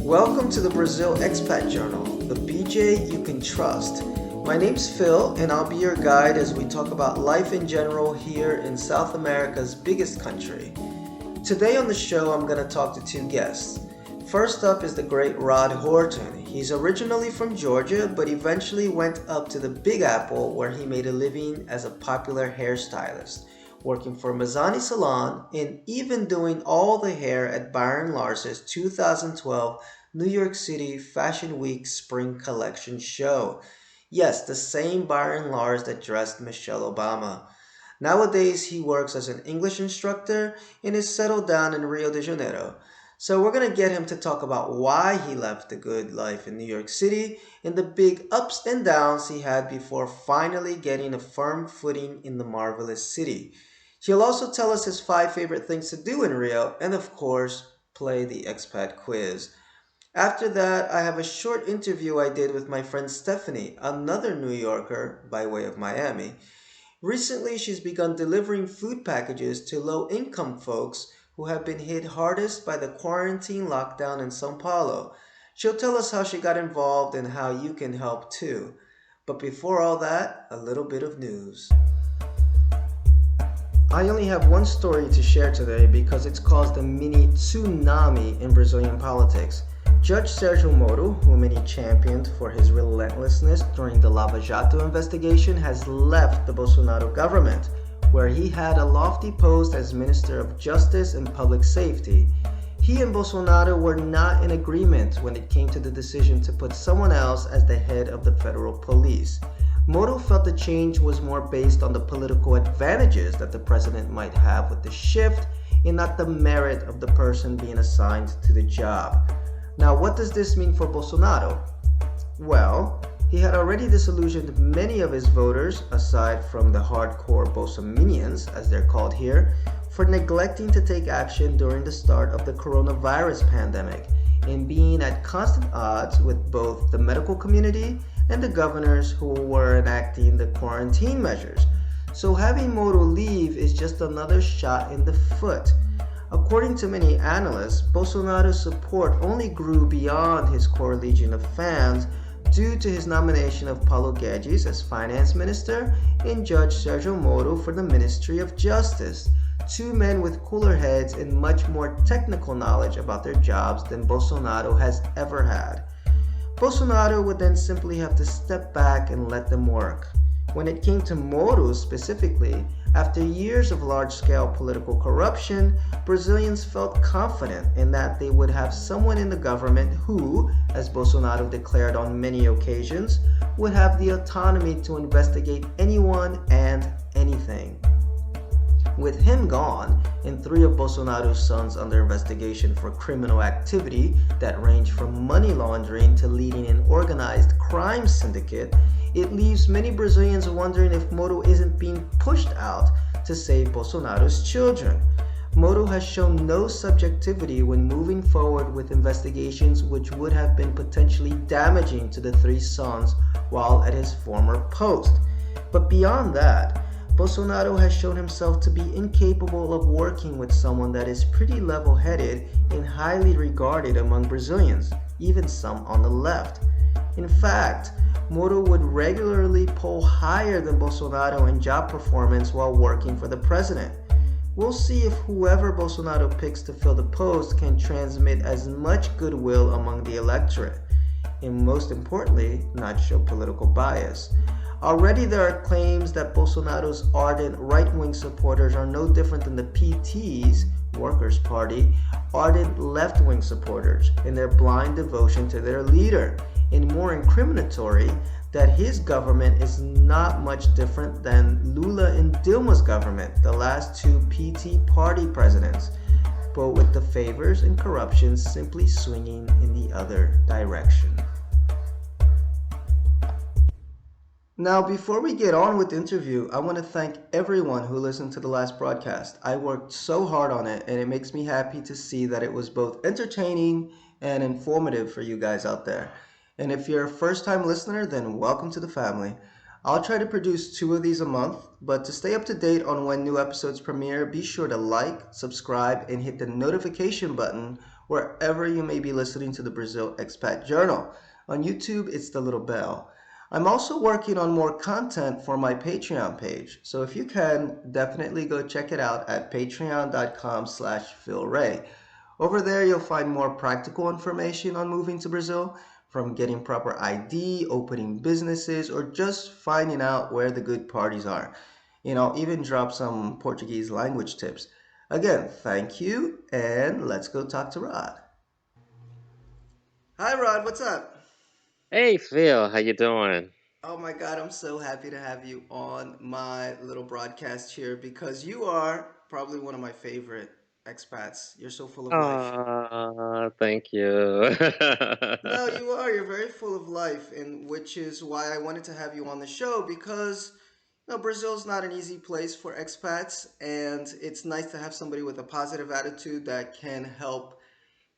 Welcome to the Brazil Expat Journal, the BEJ you can trust. My name's Phil, and I'll be your guide as we talk about life in general here in South America's biggest country. Today on the show, I'm going to talk to two guests. First up is the great Rod Horton. He's originally from Georgia, but eventually went up to the Big Apple where he made a living as a popular hairstylist, working for Mazzani Salon and even doing all the hair at Byron Lars's 2012 New York City Fashion Week Spring Collection show. Yes, the same Byron Lars that dressed Michelle Obama. Nowadays, he works as an English instructor and is settled down in Rio de Janeiro. So we're going to get him to talk about why he left the good life in New York City and the big ups and downs he had before finally getting a firm footing in the marvelous city. He'll also tell us his 5 favorite things to do in Rio and, of course, play the expat quiz. After that, I have a short interview I did with my friend Stephanie, another New Yorker by way of Miami. Recently, she's begun delivering food packages to low-income folks who have been hit hardest by the quarantine lockdown in São Paulo. She'll tell us how she got involved and how you can help too. But before all that, a little bit of news. I only have one story to share today because it's caused a mini tsunami in Brazilian politics. Judge Sérgio Moro, who many championed for his relentlessness during the Lava Jato investigation, has left the Bolsonaro government, where he had a lofty post as Minister of Justice and Public Safety. He and Bolsonaro were not in agreement when it came to the decision to put someone else as the head of the federal police. Moro felt the change was more based on the political advantages that the president might have with the shift and not the merit of the person being assigned to the job. Now, what does this mean for Bolsonaro? Well, he had already disillusioned many of his voters, aside from the hardcore Bolsominions, as they're called here, for neglecting to take action during the start of the coronavirus pandemic and being at constant odds with both the medical community and the governors who were enacting the quarantine measures. So having Moro leave is just another shot in the foot. According to many analysts, Bolsonaro's support only grew beyond his core legion of fans due to his nomination of Paulo Guedes as finance minister and Judge Sérgio Moro for the Ministry of Justice, 2 men with cooler heads and much more technical knowledge about their jobs than Bolsonaro has ever had. Bolsonaro would then simply have to step back and let them work. When it came to Moro specifically, after years of large-scale political corruption, Brazilians felt confident in that they would have someone in the government who, as Bolsonaro declared on many occasions, would have the autonomy to investigate anyone and anything. With him gone, and 3 of Bolsonaro's sons under investigation for criminal activity that range from money laundering to leading an organized crime syndicate, it leaves many Brazilians wondering if Moro isn't being pushed out to save Bolsonaro's children. Moro has shown no subjectivity when moving forward with investigations which would have been potentially damaging to the 3 sons while at his former post. But beyond that, Bolsonaro has shown himself to be incapable of working with someone that is pretty level-headed and highly regarded among Brazilians, even some on the left. In fact, Moro would regularly poll higher than Bolsonaro in job performance while working for the president. We'll see if whoever Bolsonaro picks to fill the post can transmit as much goodwill among the electorate, and most importantly, not show political bias. Already there are claims that Bolsonaro's ardent right-wing supporters are no different than the PT's, Workers' Party, ardent left-wing supporters in their blind devotion to their leader, and more incriminatory, that his government is not much different than Lula and Dilma's government, the last 2 PT party presidents, but with the favors and corruption simply swinging in the other direction. Now, before we get on with the interview, I want to thank everyone who listened to the last broadcast. I worked so hard on it, and it makes me happy to see that it was both entertaining and informative for you guys out there. And if you're a first-time listener, then welcome to the family. I'll try to produce 2 of these a month, but to stay up to date on when new episodes premiere, be sure to like, subscribe, and hit the notification button wherever you may be listening to the Brazil Expat Journal. On YouTube, it's the little bell. I'm also working on more content for my Patreon page, so if you can, definitely go check it out at patreon.com/PhilRay. Over there, you'll find more practical information on moving to Brazil, from getting proper ID, opening businesses, or just finding out where the good parties are. I'll even drop some Portuguese language tips. Again, thank you, and let's go talk to Rod. Hi, Rod, what's up? Hey Phil, how you doing? Oh my God, I'm so happy to have you on my little broadcast here because you are probably one of my favorite expats. You're so full of life. Thank you. No, you are. You're very full of life, and which is why I wanted to have you on the show because Brazil's not an easy place for expats, and it's nice to have somebody with a positive attitude that can help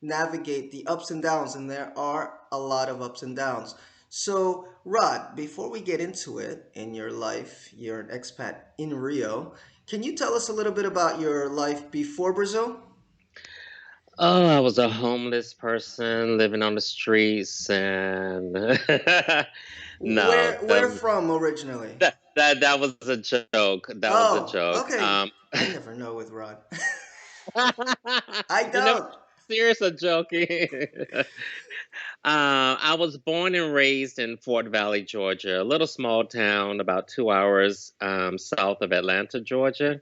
navigate the ups and downs, and there are a lot of ups and downs. So, Rod, before we get into it, in your life, you're an expat in Rio. Can you tell us a little bit about your life before Brazil? Oh, I was a homeless person living on the streets, and no, Where from originally? that was a joke. That was a Oh, joke. okay. I never know with Rod. I You never don't. serious or joking? I was born and raised in Fort Valley, Georgia, a little small town about 2 hours south of Atlanta, Georgia.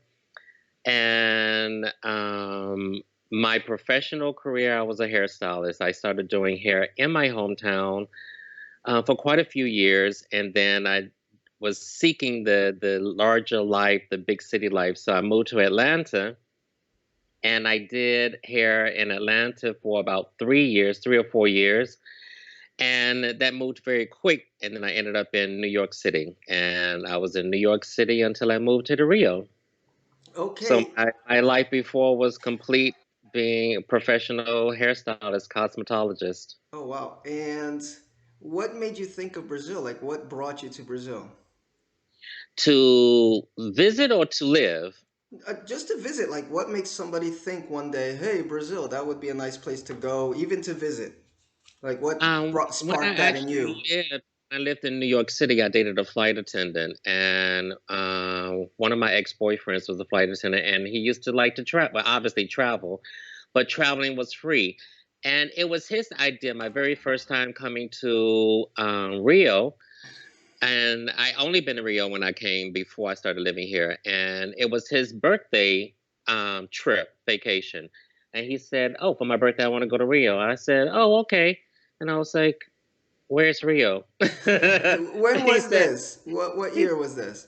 And my professional career, I was a hairstylist. I started doing hair in my hometown for quite a few years, and then I was seeking the larger life, the big city life. So I moved to Atlanta, and I did hair in Atlanta for about 3 years, 3 or 4 years, and that moved very quick. And then I ended up in New York City, and I was in New York City until I moved to the Rio. So Okay. my life before was complete being a professional hairstylist, cosmetologist. Oh, wow. And what made you think of Brazil? Like, what brought you to Brazil? To visit or to live? Just to visit, like, what makes somebody think one day, hey, Brazil, that would be a nice place to go, even to visit? Like, what When I sparked that in actually you? I lived in New York City. I dated a flight attendant, and one of my ex-boyfriends was a flight attendant, and he used to like to travel, obviously travel, but traveling was free. And it was his idea, my very first time coming to Rio. And I only been to Rio when I came before I started living here, and it was his birthday trip vacation. And he said, "Oh, for my birthday, I want to go to Rio." I said, "Oh, okay." And I was like, "Where's Rio?" When He was said, this? What he, year was this?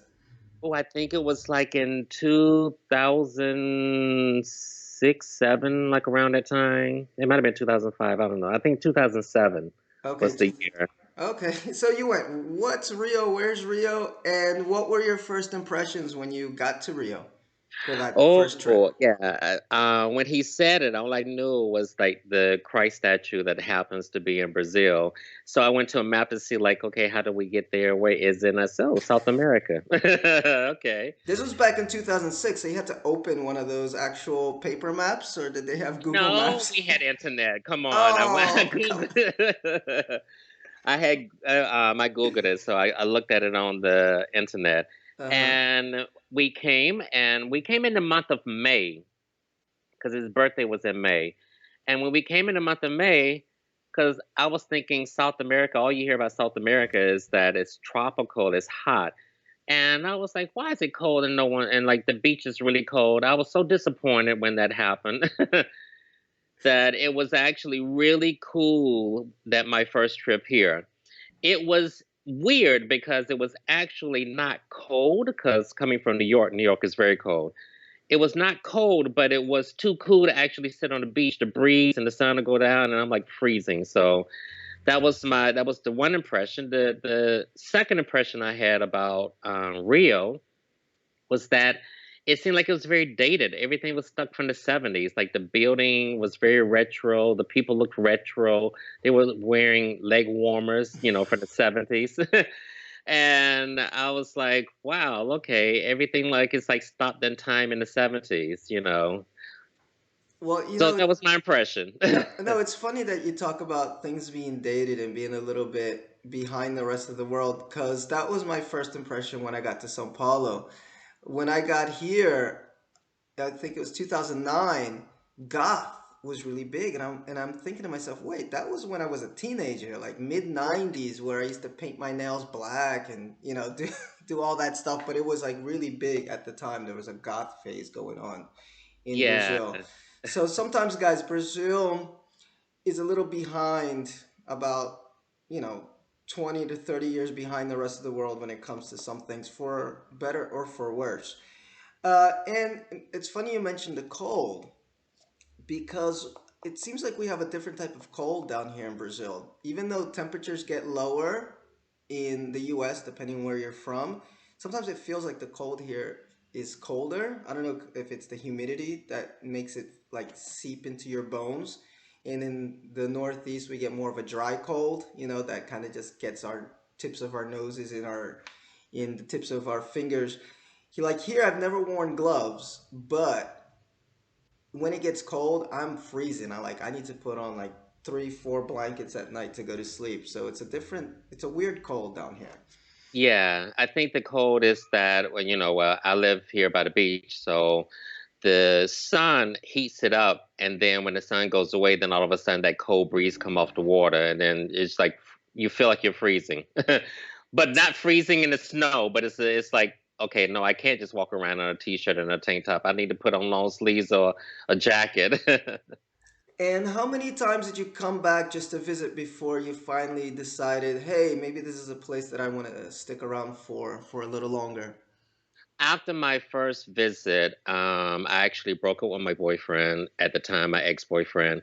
"Oh, I think it was like in 2006, seven, like around that time. It might have been 2005. I don't know. I think 2007 Okay, was the year." okay. So you went, what's Rio? Where's Rio? And what were your first impressions when you got to Rio for that first trip? Oh, yeah. When he said it, all I knew was like the Christ statue that happens to be in Brazil. So I went to a map to see, like, okay, how do we get there? Where is it? And I said, oh, South America. Okay. This was back in 2006, so you had to open one of those actual paper maps, or did they have Google No, Maps? we had internet. Come on. I went, I Oh, come Googled, I Googled it. So I looked at it on the internet. on. Uh-huh. And we came in the month of May because his birthday was in May. And when we came in the month of May, because I was thinking South America, all you hear about South America is that it's tropical, it's hot. And I was like, why is it cold and no one, and like the beach is really cold? I was so disappointed when that happened. That it was actually really cool that my first trip here. It was weird because it was actually not cold, because coming from New York is very cold. It was not cold, but it was too cool to actually sit on the beach, to breeze and the sun to go down, and I'm like freezing. So that was the one impression. The second impression I had about Rio was that it seemed like it was very dated. Everything was stuck from the 70s. Like the building was very retro. The people looked retro. They were wearing leg warmers, from the 70s. And I was like, wow, okay, everything like it's like stopped in time in the 70s. Well, you So know, that was my impression. no, it's funny that you talk about things being dated and being a little bit behind the rest of the world, because that was my first impression when I got to Sao Paulo. When I got here, I think it was 2009, goth was really big, and I'm thinking to myself, wait, that was when I was a teenager, like mid 90s, where I used to paint my nails black and do all that stuff. But it was like really big at the time. There was a goth phase going on in Yeah. Brazil. So sometimes, guys, Brazil is a little behind, about you know 20 to 30 years behind the rest of the world when it comes to some things, for better or for worse. And it's funny you mentioned the cold, because it seems like we have a different type of cold down here in Brazil. Even though temperatures get lower in the US, depending on where you're from, sometimes it feels like the cold here is colder. I don't know if it's the humidity that makes it like seep into your bones. And in the Northeast, we get more of a dry cold, that kind of just gets our tips of our noses in the tips of our fingers. Like here, I've never worn gloves, but when it gets cold, I'm freezing. I need to put on like 3, 4 blankets at night to go to sleep. So it's a weird cold down here. Yeah, I think the cold is that when I live here by the beach, so the sun heats it up, and then when the sun goes away, then all of a sudden that cold breeze come off the water, and then it's like you feel like you're freezing, but not freezing in the snow. But it's like, okay, no, I can't just walk around in a t-shirt and a tank top. I need to put on long sleeves or a jacket. And how many times did you come back just to visit before you finally decided, hey, maybe this is a place that I want to stick around for a little longer? After my first visit, I actually broke up with my boyfriend at the time, my ex-boyfriend,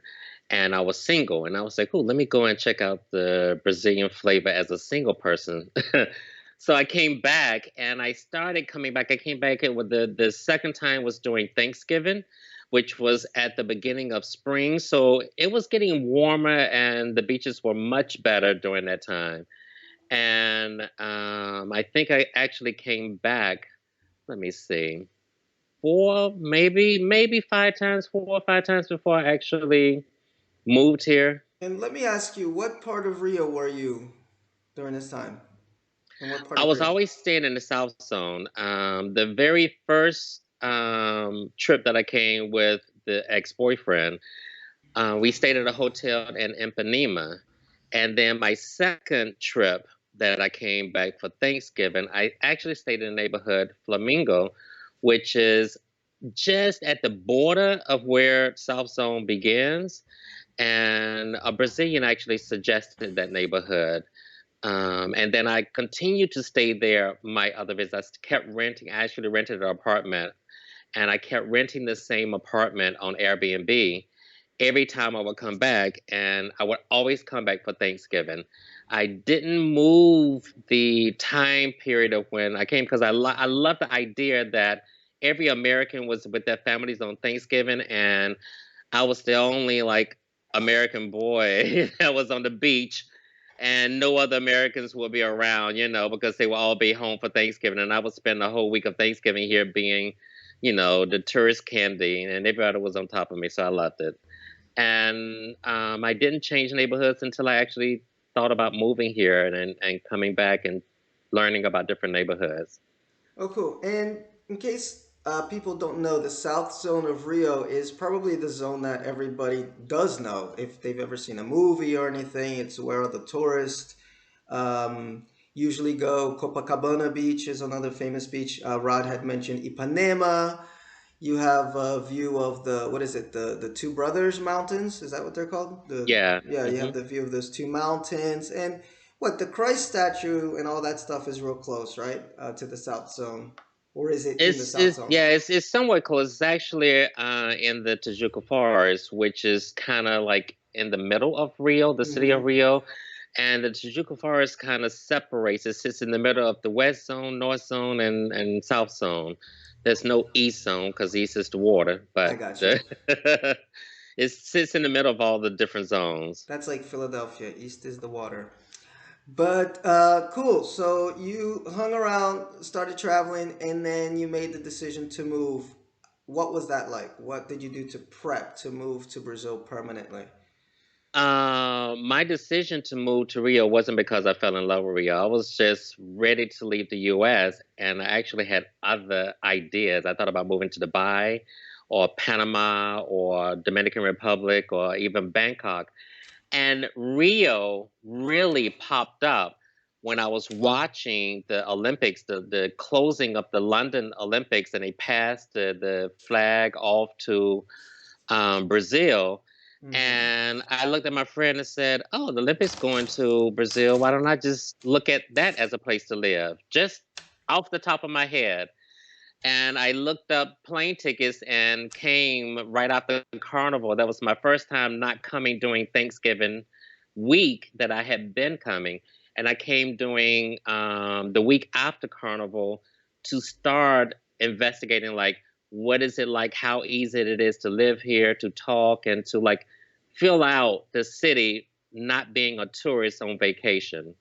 and I was single. And I was like, "Oh, let me go and check out the Brazilian flavor as a single person." So I came back, and I started coming back. I came back in with the second time was during Thanksgiving, which was at the beginning of spring. So it was getting warmer, and the beaches were much better during that time. And I think I actually came back, let me see, maybe 5 times, 4 or 5 times before I actually moved here. And let me ask you, what part of Rio were you during this time? And what part I of was Rio? always staying in the South Zone. The very first trip that I came with the ex-boyfriend, we stayed at a hotel in Ipanema. And then my second trip that I came back for Thanksgiving, I actually stayed in the neighborhood Flamingo, which is just at the border of where South Zone begins. And a Brazilian actually suggested that neighborhood. And then I continued to stay there my other visits. I kept renting. I actually rented an apartment, and I kept renting the same apartment on Airbnb every time I would come back, and I would always come back for Thanksgiving. I didn't move the time period of when I came because I love the idea that every American was with their families on Thanksgiving, and I was the only like American boy that was on the beach, and no other Americans will be around, because they will all be home for Thanksgiving, and I would spend the whole week of Thanksgiving here being, the tourist candy, and everybody was on top of me, so I loved it. And I didn't change neighborhoods until I actually thought about moving here and coming back and learning about different neighborhoods. Oh, cool. And in case people don't know, the South Zone of Rio is probably the zone that everybody does know. If they've ever seen a movie or anything, it's where the tourists usually go. Copacabana Beach is another famous beach. Rod had mentioned Ipanema. You have a view of what is it, the Two Brothers Mountains? Is that what they're called? Yeah. Yeah, you have the view of those two mountains. And the Christ statue and all that stuff is real close, right? To the South Zone. Or is it in the South It's Zone? yeah, it's somewhat close. It's actually in the Tijuca Forest, which is kind of like in the middle of Rio, the city Mm-hmm. of Rio, and the Tijuca Forest kind of separates. It sits in the middle of the West Zone, North Zone, and South Zone. There's no East Zone because East is the water, I but got you. it sits in the middle of all the different zones. That's like Philadelphia. East is the water. But cool. So you hung around, started traveling, and then you made the decision to move. what was that like? What did you do to prep to move to Brazil permanently? My decision to move to Rio wasn't because I fell in love with Rio. I was just ready to leave the US, and I actually had other ideas. I thought about moving to Dubai or Panama or Dominican Republic or even Bangkok. And Rio really popped up when I was watching the Olympics, the closing of the London Olympics, and they passed the flag off to Brazil. Mm-hmm. And I looked at my friend and said, "Oh, the Olympics going to Brazil. Why don't I just look at that as a place to live?" Just off the top of my head. And I looked up plane tickets and came right after the carnival. That was my first time not coming during Thanksgiving week that I had been coming. And I came during the week after carnival to start investigating, like, what is it like, how easy it is to live here, to talk, and to like fill out the city, not being a tourist on vacation.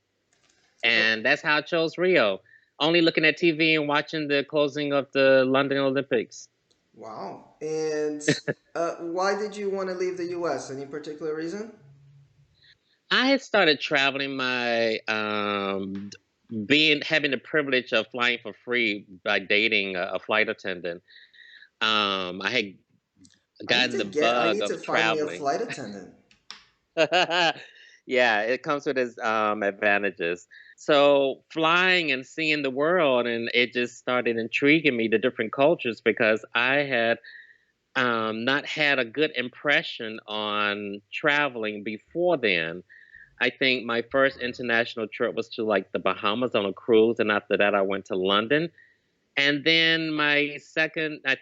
And that's how I chose Rio. Only looking at TV and watching the closing of the London Olympics. Wow. And why did you want to leave the U.S.? Any particular reason? I had started traveling my being having the privilege of flying for free by dating a flight attendant. I had gotten the I bug need of to find me a traveling. flight attendant. Yeah, it comes with its advantages. So flying and seeing the world, and it just started intriguing me the different cultures because I had not had a good impression on traveling before then. I think my first international trip was to like the Bahamas on a cruise, and after that, I went to London. And then my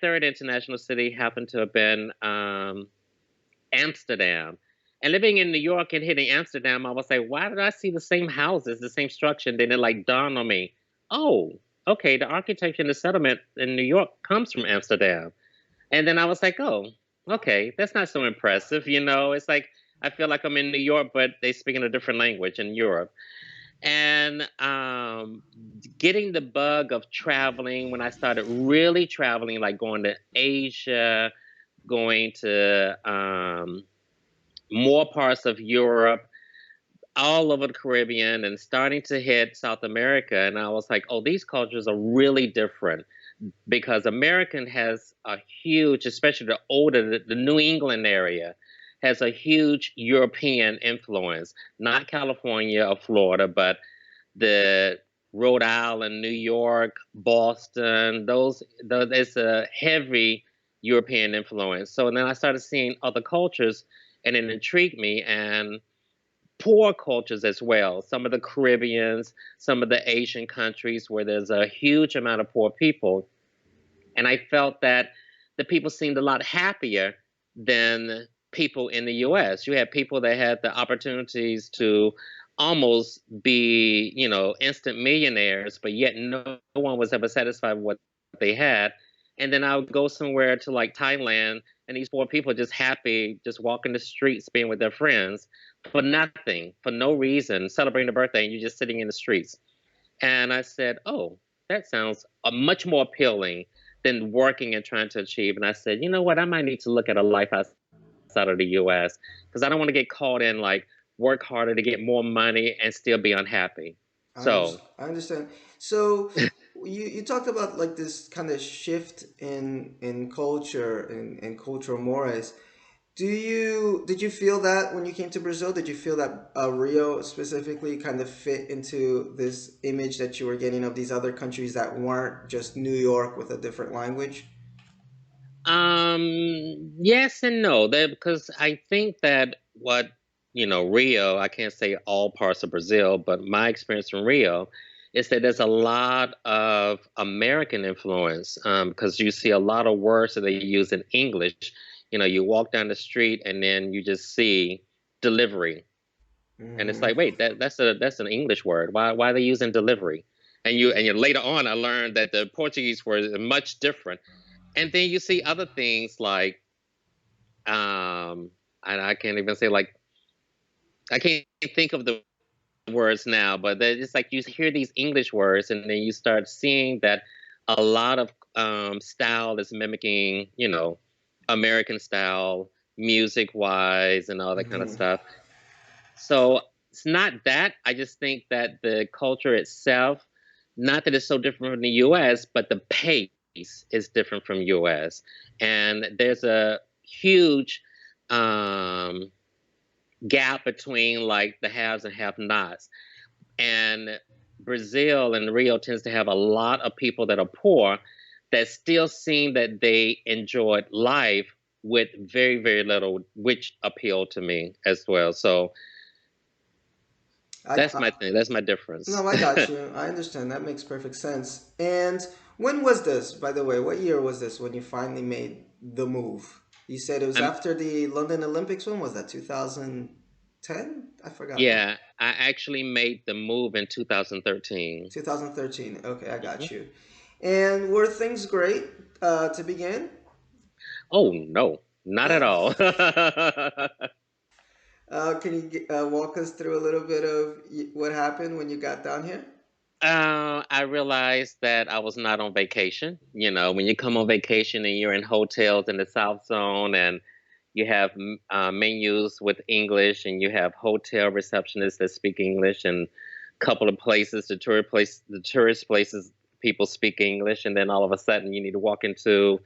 third international city happened to have been Amsterdam. And living in New York and hitting Amsterdam, I was like, why did I see the same houses, the same structure? And then it like dawned on me, oh, okay, the architecture and the settlement in New York comes from Amsterdam. And then I was like, oh, okay, that's not so impressive. It's like I feel like I'm in New York, but they speak in a different language in Europe. And getting the bug of traveling when I started really traveling, like going to Asia, going to more parts of Europe, all over the Caribbean, and starting to hit South America. And I was like, oh, these cultures are really different because American has a huge, especially the older, the New England area has a huge European influence, not California or Florida, but the Rhode Island, New York, Boston, those it's a heavy European influence. So then I started seeing other cultures and it intrigued me and poor cultures as well. Some of the Caribbeans, some of the Asian countries where there's a huge amount of poor people, and I felt that the people seemed a lot happier than people in the US. You had people that had the opportunities to almost be, instant millionaires, but yet no one was ever satisfied with what they had. And then I would go somewhere to like Thailand, and these poor people are just happy, just walking the streets, being with their friends for nothing, for no reason, celebrating a birthday, and you're just sitting in the streets. And I said, oh, that sounds much more appealing than working and trying to achieve. And I said, you know what? I might need to look at a life outside of the US because I don't want to get caught in like work harder to get more money and still be unhappy. So, I understand. So you talked about like this kind of shift in culture and cultural mores. Did you feel that when you came to Brazil? Did you feel that Rio specifically kind of fit into this image that you were getting of these other countries that weren't just New York with a different language? yes and no. Because I think that Rio, I can't say all parts of Brazil, but my experience from Rio is that there's a lot of American influence because you see a lot of words that they use in English. You walk down the street and then you just see delivery, and it's Mm-hmm. like, wait, that's an English word. Why are they using delivery? And you later on, I learned that the Portuguese word is much different. And then you see other things like and I can't even say like I can't think of the words now, but it's like you hear these English words and then you start seeing that a lot of style is mimicking, American style, music wise, and all that kind of Hmm. stuff. So it's not that. I just think that the culture itself, not that it's so different from the US, but the pace is different from US. And there's a huge um, gap between like the haves and have nots. And Brazil and Rio tends to have a lot of people that are poor that still seem that they enjoyed life with very, very little, which appealed to me as well. So I, that's I my thing. That's my difference. no, I got you. I understand. That makes perfect sense. And when was this, by the way? What year was this when you finally made the move? You said it was I'm after the London Olympics. When was that? 2010? I forgot now. Yeah, I actually made the move in 2013. 2013. Okay, I Mhm. got you. And were things great to begin? Oh no, not at Oh. all. Can you walk us through a little bit of what happened when you got down here? I realized that I was not on vacation. When you come on vacation and you're in hotels in the South Zone and you have menus with English and you have hotel receptionists that speak English and a couple of places, the tourist places, people speak English, and then all of a sudden you need to walk into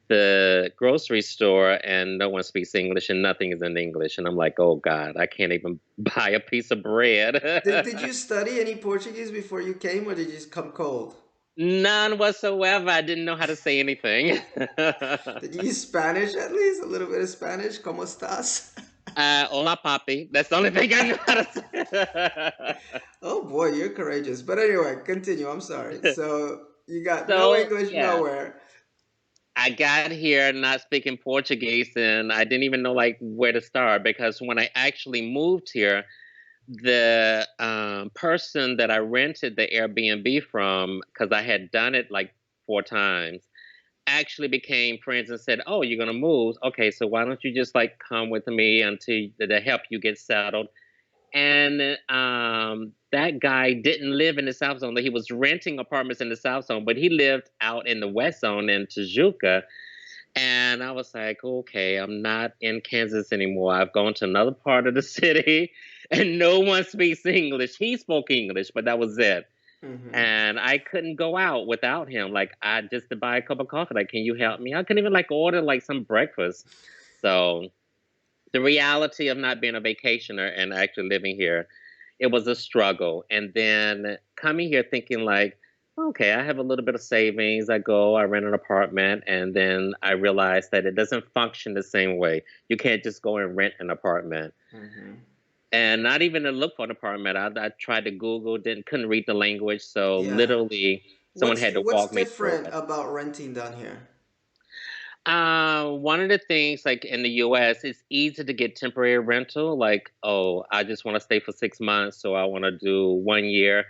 the grocery store and no one speaks English and nothing is in English. And I'm like, oh God, I can't even buy a piece of Did bread. you study any Portuguese before you came, or did you just come cold? None whatsoever. I didn't know how to say anything. Did you use Spanish at least? A little bit of Spanish? ¿Cómo estás? Hola, papi. That's the only thing I know how to say. Oh boy, you're courageous. But anyway, continue. I'm sorry. So you got no So, English yeah, nowhere. I got here not speaking Portuguese and I didn't even know like where to start because when I actually moved here, the person that I rented the Airbnb from, because I had done it like 4 times, actually became friends and said, "Oh, you're gonna move? Okay, so why don't you just like come with me until to help you get settled?" And that guy didn't live in the South Zone. He was renting apartments in the South Zone, but he lived out in the West Zone in Tijuca. And I was like, okay, I'm not in Kansas anymore. I've gone to another part of the city and no one speaks English. He spoke English, but that was it. Hmm. And I couldn't go out without him. Like I just to buy a cup of coffee. Like, can you help me? I couldn't even like order like some breakfast. So the reality of not being a vacationer and actually living here, it was a struggle. And then coming here thinking like, okay, I have a little bit of savings. I go, I rent an apartment, and then I realized that it doesn't function the same way. You can't just go and rent an apartment. Hmm. And not even to look for an apartment. I tried to Google, didn't couldn't read the language, so Yeah. literally someone had to What's walk me through different it. about renting down here? One of the things, like in the US, it's easy to get temporary rental. Like, oh, I just want to stay for 6 months, so I want to do 1 year.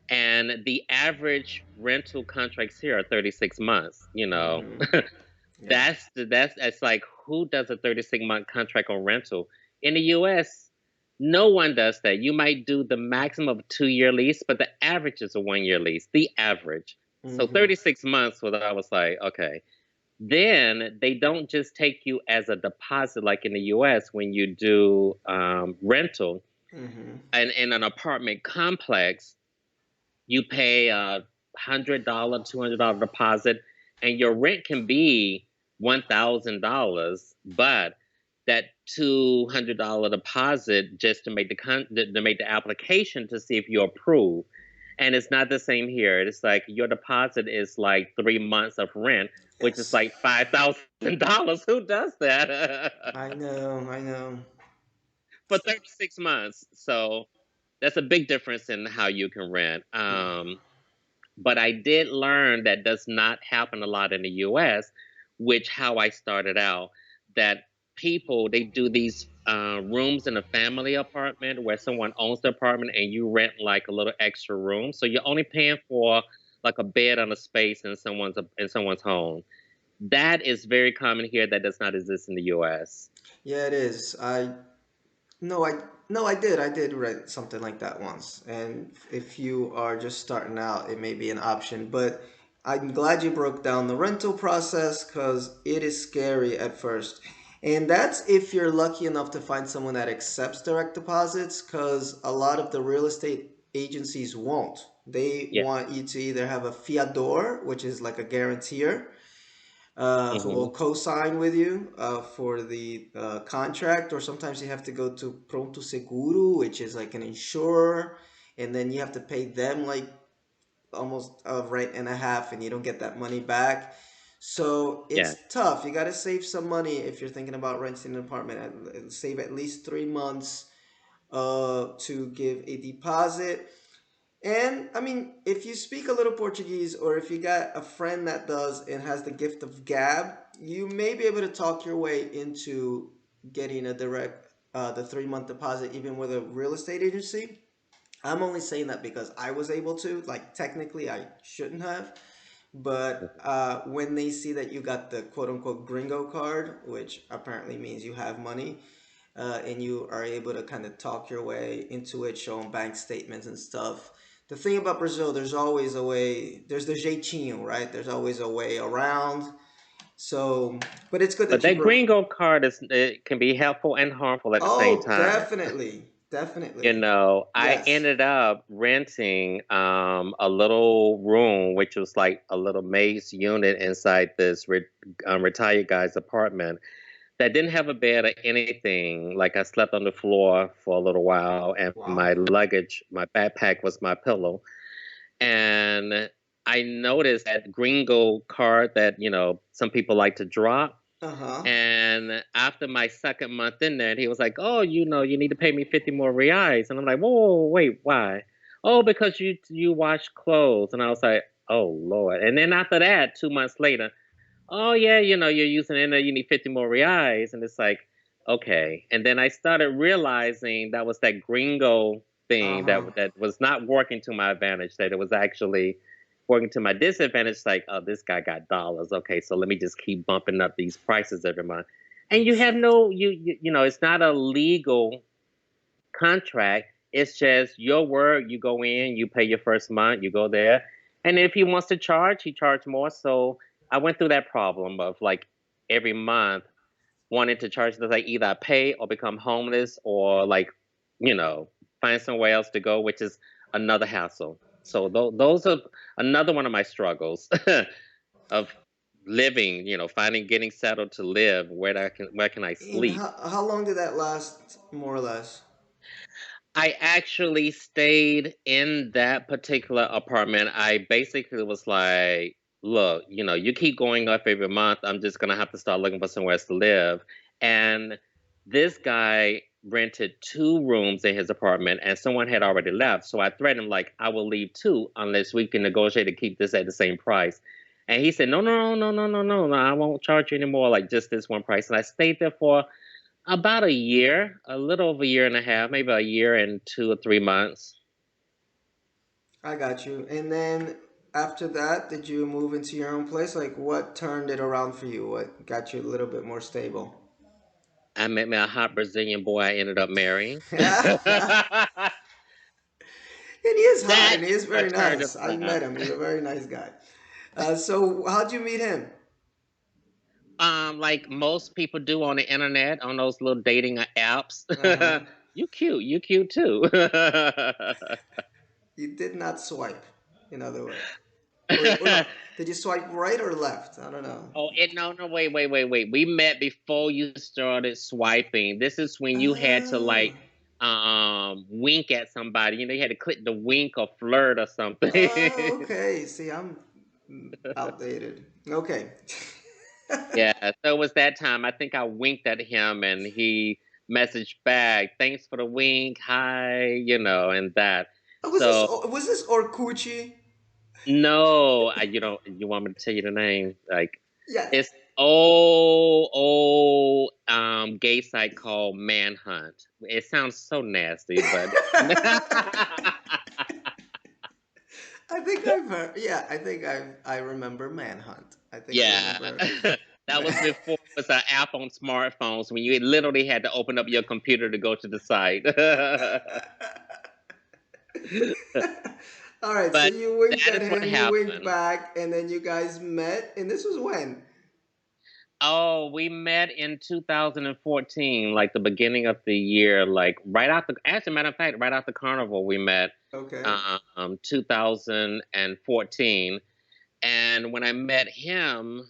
And the average rental contracts here are 36 months. Hmm. Yeah. That's like who does a 36-month contract on rental? In the US, no one does that. You might do the maximum of a 2-year lease, but the average is a 1-year lease. The average. So Hmm. 36 months was I was like, okay. Then they don't just take you as a deposit like in the US when you do rental. Hmm. And in an apartment complex, you pay $100, $200 deposit, and your rent can be $1,000, but that $200 deposit just to make to make the application to see if you're approved. And it's not the same here. It's like your deposit is like 3 months of rent, which is Yes. like $5,000. Who does that I know. I know. for 36 months? So that's a big difference in how you can rent. But I did learn that does not happen a lot in the US, which how I started out, that people they do these rooms in a family apartment where someone owns the apartment and you rent like a little extra room. So you're only paying for like a bed on a space in someone's home. That is very common here. That does not exist in the US. Yeah, it is. No, I did. I did rent something like that once. And if you are just starting out, it may be an option. But I'm glad you broke down the rental process because it is scary at first. And that's if you're lucky enough to find someone that accepts direct deposits, because a lot of the real estate agencies won't. They Yeah. want you to either have a fiador, which is like a guarantor, who will Hmm. co-sign with you for the contract, or sometimes you have to go to pronto seguro, which is like an insurer, and then you have to pay them like almost a rent and a half, and you don't get that money back. So Yeah. it's tough. You got to save some money if you're thinking about renting an apartment. Save at least 3 months to give a deposit. And I mean, if you speak a little Portuguese, or if you got a friend that does and has the gift of gab, you may be able to talk your way into getting a direct the 3 month deposit, even with a real estate agency. I'm only saying that because I was able to. Like, technically, I shouldn't have. But when they see that you got the quote unquote gringo card, which apparently means you have money, and you are able to kind of talk your way into it, show them bank statements and stuff. The thing about Brazil, there's always a way. There's the jeitinho, right? There's always a way around. So, but it's good But that you that broke. gringo card it can be helpful and harmful at the same Oh, time. definitely, You definitely. know, I Yes. ended up renting a little room, which was like a little maze unit inside this retired guy's apartment that didn't have a bed or anything. Like I slept on the floor for a little while, and Wow. my luggage, my backpack was my pillow. And I noticed that gringo card that, some people like to drop. Uh huh. And after my second month in there, he was like, "Oh, you need to pay me 50 more reais." And I'm like, "Whoa, whoa, whoa, wait, why?" "Oh, because you wash clothes." And I was like, "Oh Lord." And then after that, 2 months later, "Oh yeah, you're using it, you need 50 more reais." And it's like, okay. And then I started realizing that was that gringo Uh thing huh. that was not working to my advantage, that it was actually working to my disadvantage. Like, oh, this guy got dollars. Okay, so let me just keep bumping up these prices every month. And you have no, it's not a legal contract. It's just your word. You go in, you pay your first month, you go there, and if he wants to charge, he charge more. So I went through that problem of like every month wanting to charge. Like either I pay or become homeless, or like, you know, find somewhere else to go, which is another hassle. So those are another one of my struggles of living. Finding getting settled to live. Where can I And sleep? how long did that last, more or less? I actually stayed in that particular apartment. I basically was like, look, you keep going up every month. I'm just going to have to start looking for somewhere else to live. And this guy rented 2 rooms in his apartment, and someone had already left. So I threatened him, like, I will leave too unless we can negotiate to keep this at the same price. And he said, no, no, no, no, no, no, no, I won't charge you anymore, like just this one price. And I stayed there for about a year, a little over a year and a half, maybe a year and 2 or 3 months. I got you. And then after that, did you move into your own place? Like, what turned it around for you? What got you a little bit more stable? I met me a hot Brazilian boy I ended up marrying. And he is hot, That and he is is very what turned it nice. I around. met him. He's a very nice guy. So how'd you meet him? Like most people do on the internet, on those little dating apps. Uh huh. You cute too. You did not swipe, in other words. Or no, did you swipe right or left? I don't know. Oh, no, no, wait, wait, wait, wait. We met before you started swiping. This is when you had to Oh. like wink at somebody. You had to click the wink or flirt or something. Oh, okay. See, I'm outdated. Okay. Yeah, so it was that time. I think I winked at him and he messaged back, "Thanks for the wink. Hi," and that. So, Was this Orkuchi? no, you want me to tell you the name? Like, Yes. it's old gay site called Manhunt. It sounds so nasty, but I think I've heard. Yeah, I think I remember Manhunt. I think I yeah. remember. That was before it was an app on smartphones when you literally had to open up your computer to go to the site. All right, so But you winked that at is what him, he winked happened. back, and then you guys met. And this was when? Oh, we met in 2014, like the beginning of the year, like right out the, as a matter of fact, right out the carnival, we met, Okay. 2014. And when I met him,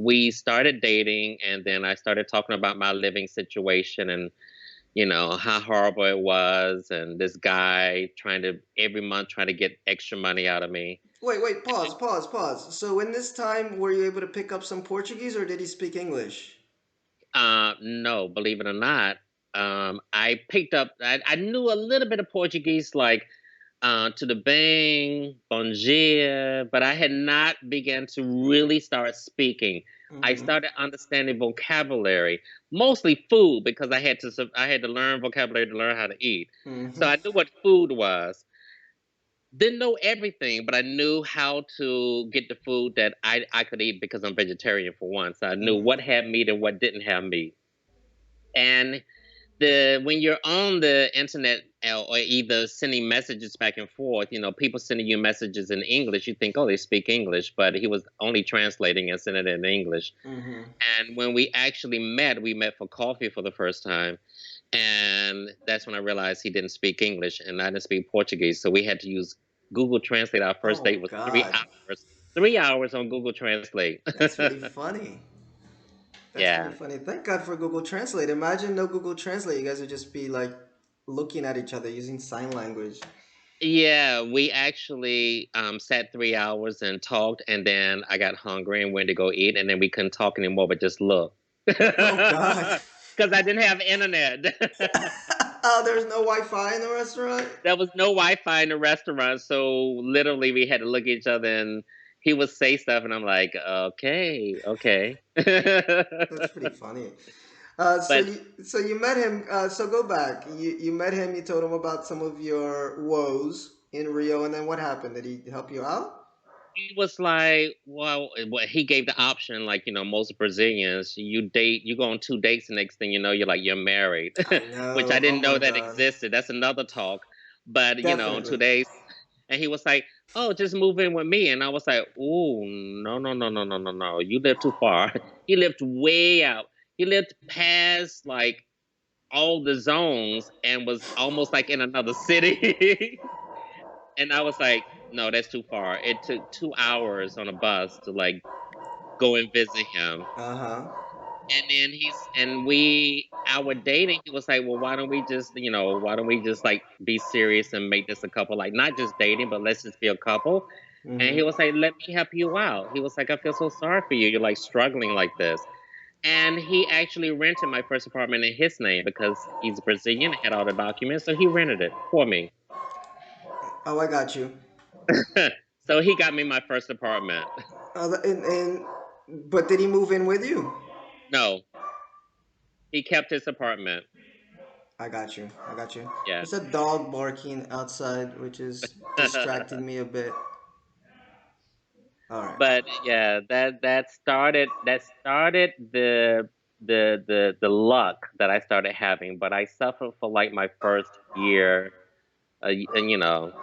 we started dating, and then I started talking about my living situation and, how horrible it was, and this guy trying to, every month, trying to get extra money out of me. Wait, pause, pause, pause. So in this time, were you able to pick up some Portuguese or did he speak English? No, believe it or not, I picked up. I knew a little bit of Portuguese, like to the bem, bom dia, but I had not begun to really start speaking. I Mm-hmm. started understanding vocabulary, mostly food, because I had to learn vocabulary to learn how to eat. So Mm-hmm. I knew what food was. Didn't know everything, but I knew how to get the food that I could eat because I'm vegetarian for one. So I knew Mm-hmm. what had meat and what didn't have meat. And the when you're on the internet, or either sending messages back and forth, people sending you messages in English, you think, oh, they speak English, but he was only translating and sending it in English. Mm-hmm. And when we met for coffee for the first time, and that's when I realized he didn't speak English and I didn't speak Portuguese, so we had to use Google Translate. Our first Oh date was three God, hours, 3 hours on Google Translate. that's really funny. That's really Yeah. funny. Thank God for Google Translate. Imagine no Google Translate. You guys would just be like looking at each other using sign language. Yeah, we actually sat 3 hours and talked, and then I got hungry and went to go eat, and then we couldn't talk anymore, but just look. Oh God. Because I didn't have internet. Oh, there's no Wi-Fi in the restaurant. There was no Wi-Fi in the restaurant, so literally we had to look at each other, and he would say stuff, and I'm like, okay, okay. That's pretty funny. Uh, so But you so you met him. So go back. You met him. You told him about some of your woes in Rio, and then what happened? Did he help you out? he was like, well, he gave the option, like, most Brazilians, you go on 2 dates, the next thing you know, you're married, I which I know. Oh didn't my know that God. existed. That's another talk. But, on two Definitely. days, and he was like, oh, just move in with me. And I was like, oh, no, no, no, no, no, no, no. You live too far. He lived way out. He lived past, like, all the zones and was almost like in another city. And I was like, no, that's too far. It took 2 hours on a bus to like go and visit him. Uh huh. And then our dating, he was like, well, why don't we just like be serious and make this a couple, like not just dating, but let's just be a couple. And he Mm-hmm. was like, let me help you out. He was like, I feel so sorry for you. You're like struggling like this. And he actually rented my first apartment in his name because he's Brazilian, had all the documents. So he rented it for me. Oh, I got you. So he got me my first apartment. But did he move in with you? No, he kept his apartment. I got you. I got you. Yeah. There's a dog barking outside, which is distracting me a bit. All right. But yeah, that started the luck that I started having. But I suffered for like my first year, and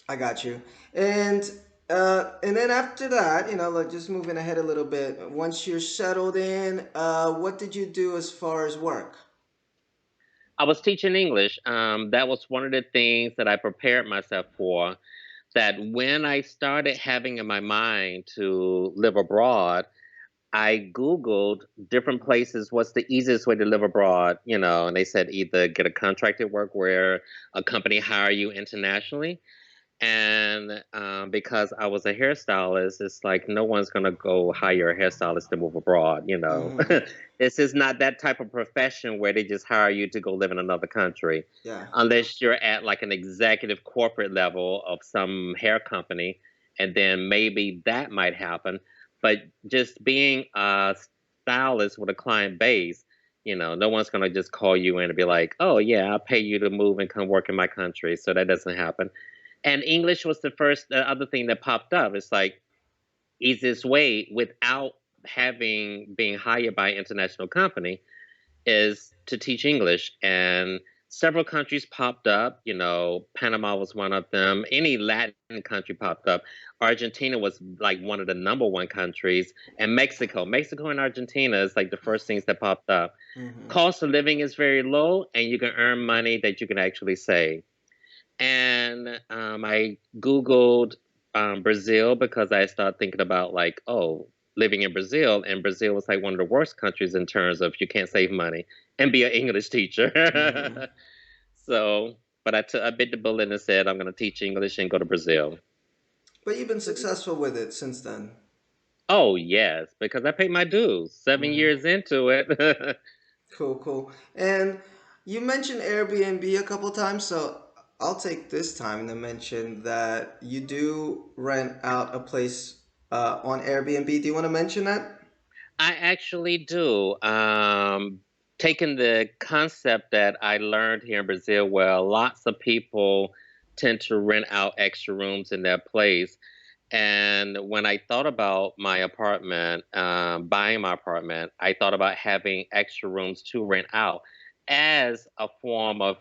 I got you. And then after that, like just moving ahead a little bit. Once you're settled in, what did you do as far as work? I was teaching English. That was one of the things that I prepared myself for. That when I started having in my mind to live abroad, I Googled different places. What's the easiest way to live abroad? And they said either get a contracted work where a company hire you internationally. And because I was a hairstylist, it's like no one's gonna go hire a hairstylist to move abroad. Mm-hmm. This is not that type of profession where they just hire you to go live in another country, Yeah. unless you're at like an executive corporate level of some hair company, and then maybe that might happen. But just being a stylist with a client base, no one's gonna just call you in and be like, "Oh yeah, I'll pay you to move and come work in my country." So that doesn't happen. And English was the other thing that popped up. It's like easiest way without having being hired by an international company is to teach English. And several countries popped up. You know, Panama was one of them. Any Latin country popped up. Argentina was like one of the number one countries, and Mexico and Argentina is like the first things that popped up. Hmm. Cost of living is very low, and you can earn money that you can actually save. And I Googled Brazil because I started thinking about like, oh, living in Brazil, and Brazil was like one of the worst countries in terms of you can't save money and be an English Hmm. teacher. So, but I bit the bullet and said I'm going to teach English and go to Brazil. But you've been successful with it since then. Oh yes, because I paid my dues. 7 years into it. Cool, cool. And you mentioned Airbnb a couple times, so I'll take this time to mention that you do rent out a place on Airbnb. Do you want to mention that? I actually do. Taking the concept that I learned here in Brazil, where lots of people tend to rent out extra rooms in their place. And when I thought about my apartment, buying my apartment, I thought about having extra rooms to rent out as a form of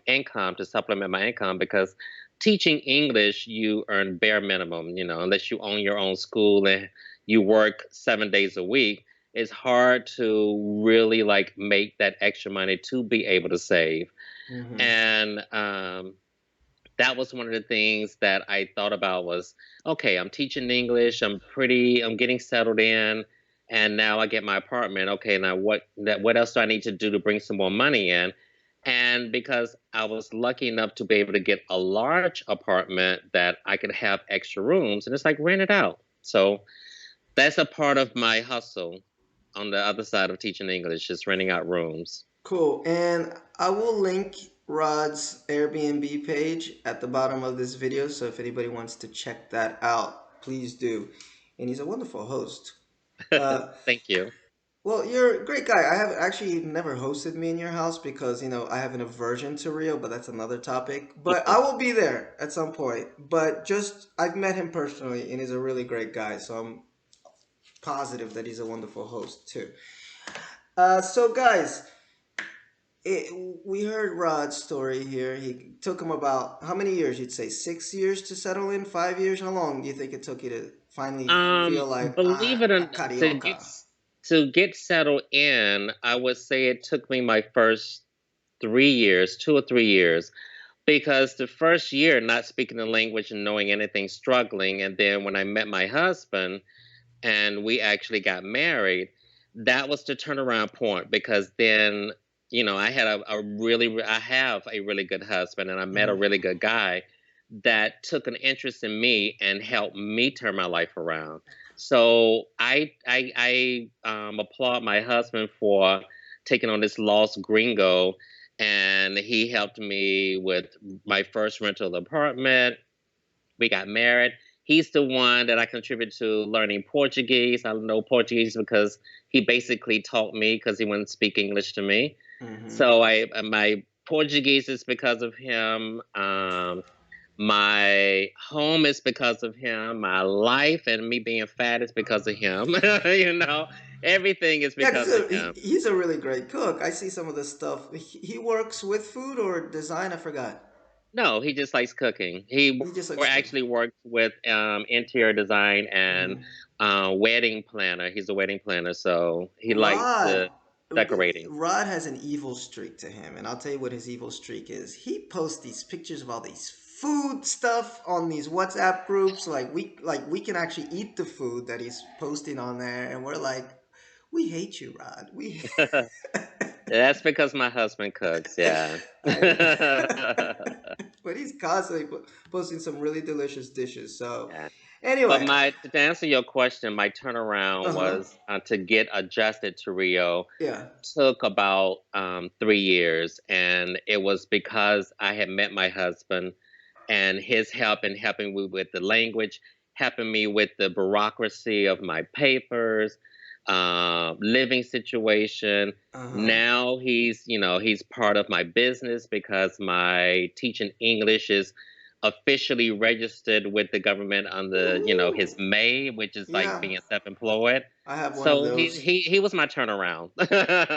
income to supplement my income because teaching English, you earn bare minimum, you know, unless you own your own school and you work 7 days a week. It's hard to really like make that extra money to be able to save. Mm-hmm. And that was one of the things that I thought about was, okay, I'm teaching English, I'm getting settled in, and now I get my apartment. Okay, now what else do I need to do to bring some more money in? And because I was lucky enough to be able to get a large apartment that I could have extra rooms and it's like rent it out. So that's a part of my hustle on the other side of teaching English, just renting out rooms. Cool. And I will link Rod's Airbnb page at the bottom of this video, so if anybody wants to check that out, please do. And he's a wonderful host. Uh, Thank you. Well, you're a great guy. I have actually never hosted me in your house because, I have an aversion to Rio, but that's another topic. But I will be there at some point. But just, I've met him personally and he's a really great guy. So I'm positive that he's a wonderful host too. So, guys, we heard Rod's story here. He took him about, how many years you'd say? 6 years to settle in? 5 years? How long do you think it took you to finally feel like, Believe it or a not, carioca? to get settled in, I would say it took me my first 3 years, 2 or 3 years, because the first year not speaking the language and knowing anything, struggling, and then when I met my husband and we actually got married, that was the turnaround point because then I had I have a really good husband and I met a Mhm. really good guy that took an interest in me and helped me turn my life around. So I applaud my husband for taking on this lost gringo, and he helped me with my first rental apartment. We got married. He's the one that I contribute to learning Portuguese. I know Portuguese because he basically taught me because he wouldn't speak English to me. Mhm. So I my Portuguese is because of him. My home is because of him. My life and me being fat is because of him. Everything is Yeah, because because of him. he's a really great cook. I see some of the stuff. He works with food or design. I forgot. No, he just likes cooking. He He just or likes cooking. actually works with interior design and Mhm. wedding planner. He's a wedding planner, so he likes Rod, the decorating. Rod has an evil streak to him, and I'll tell you what his evil streak is. He posts these pictures of all these food stuff on these WhatsApp groups. Like we can actually eat the food that he's posting on there, and we're like, we hate you, Rod. We. That's because my husband cooks. Yeah. But he's constantly posting some really delicious dishes. So, Yeah. But anyway, my to answer your question, my turnaround uh huh, was to get adjusted to Rio yeah, took about 3 years, and it was because I had met my husband and his help in helping me with the language, helping me with the bureaucracy of my papers, living situation. uh huh, Now he's part of my business because my teaching English is officially registered with the government on the, his Ooh. May, which is like Yeah, being self-employed. I have one of So he those. he he was my turnaround.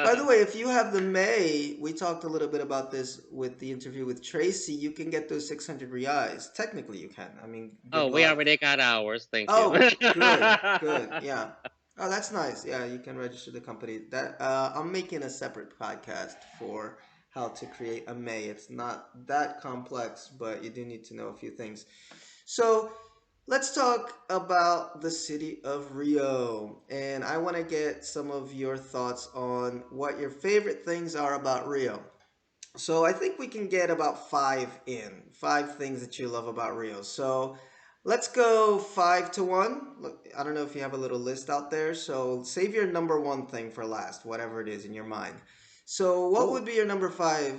By the way, if you have the May, we talked a little bit about this with the interview with Tracy. You can get those 600 reais. Technically, you can. I mean, Oh, good we luck. already got ours. Thank you. Oh, good, good. Yeah. Oh, that's nice. Yeah, you can register the company. That I'm making a separate podcast for how to create a May. It's not that complex, but you do need to know a few things. So, let's talk about the city of Rio. And I want to get some of your thoughts on what your favorite things are about Rio. So I think we can get about five things that you love about Rio. So let's go 5 to 1. Look, I don't know if you have a little list out there. So save your number one thing for last, whatever it is in your mind. So what Ooh. would be your number five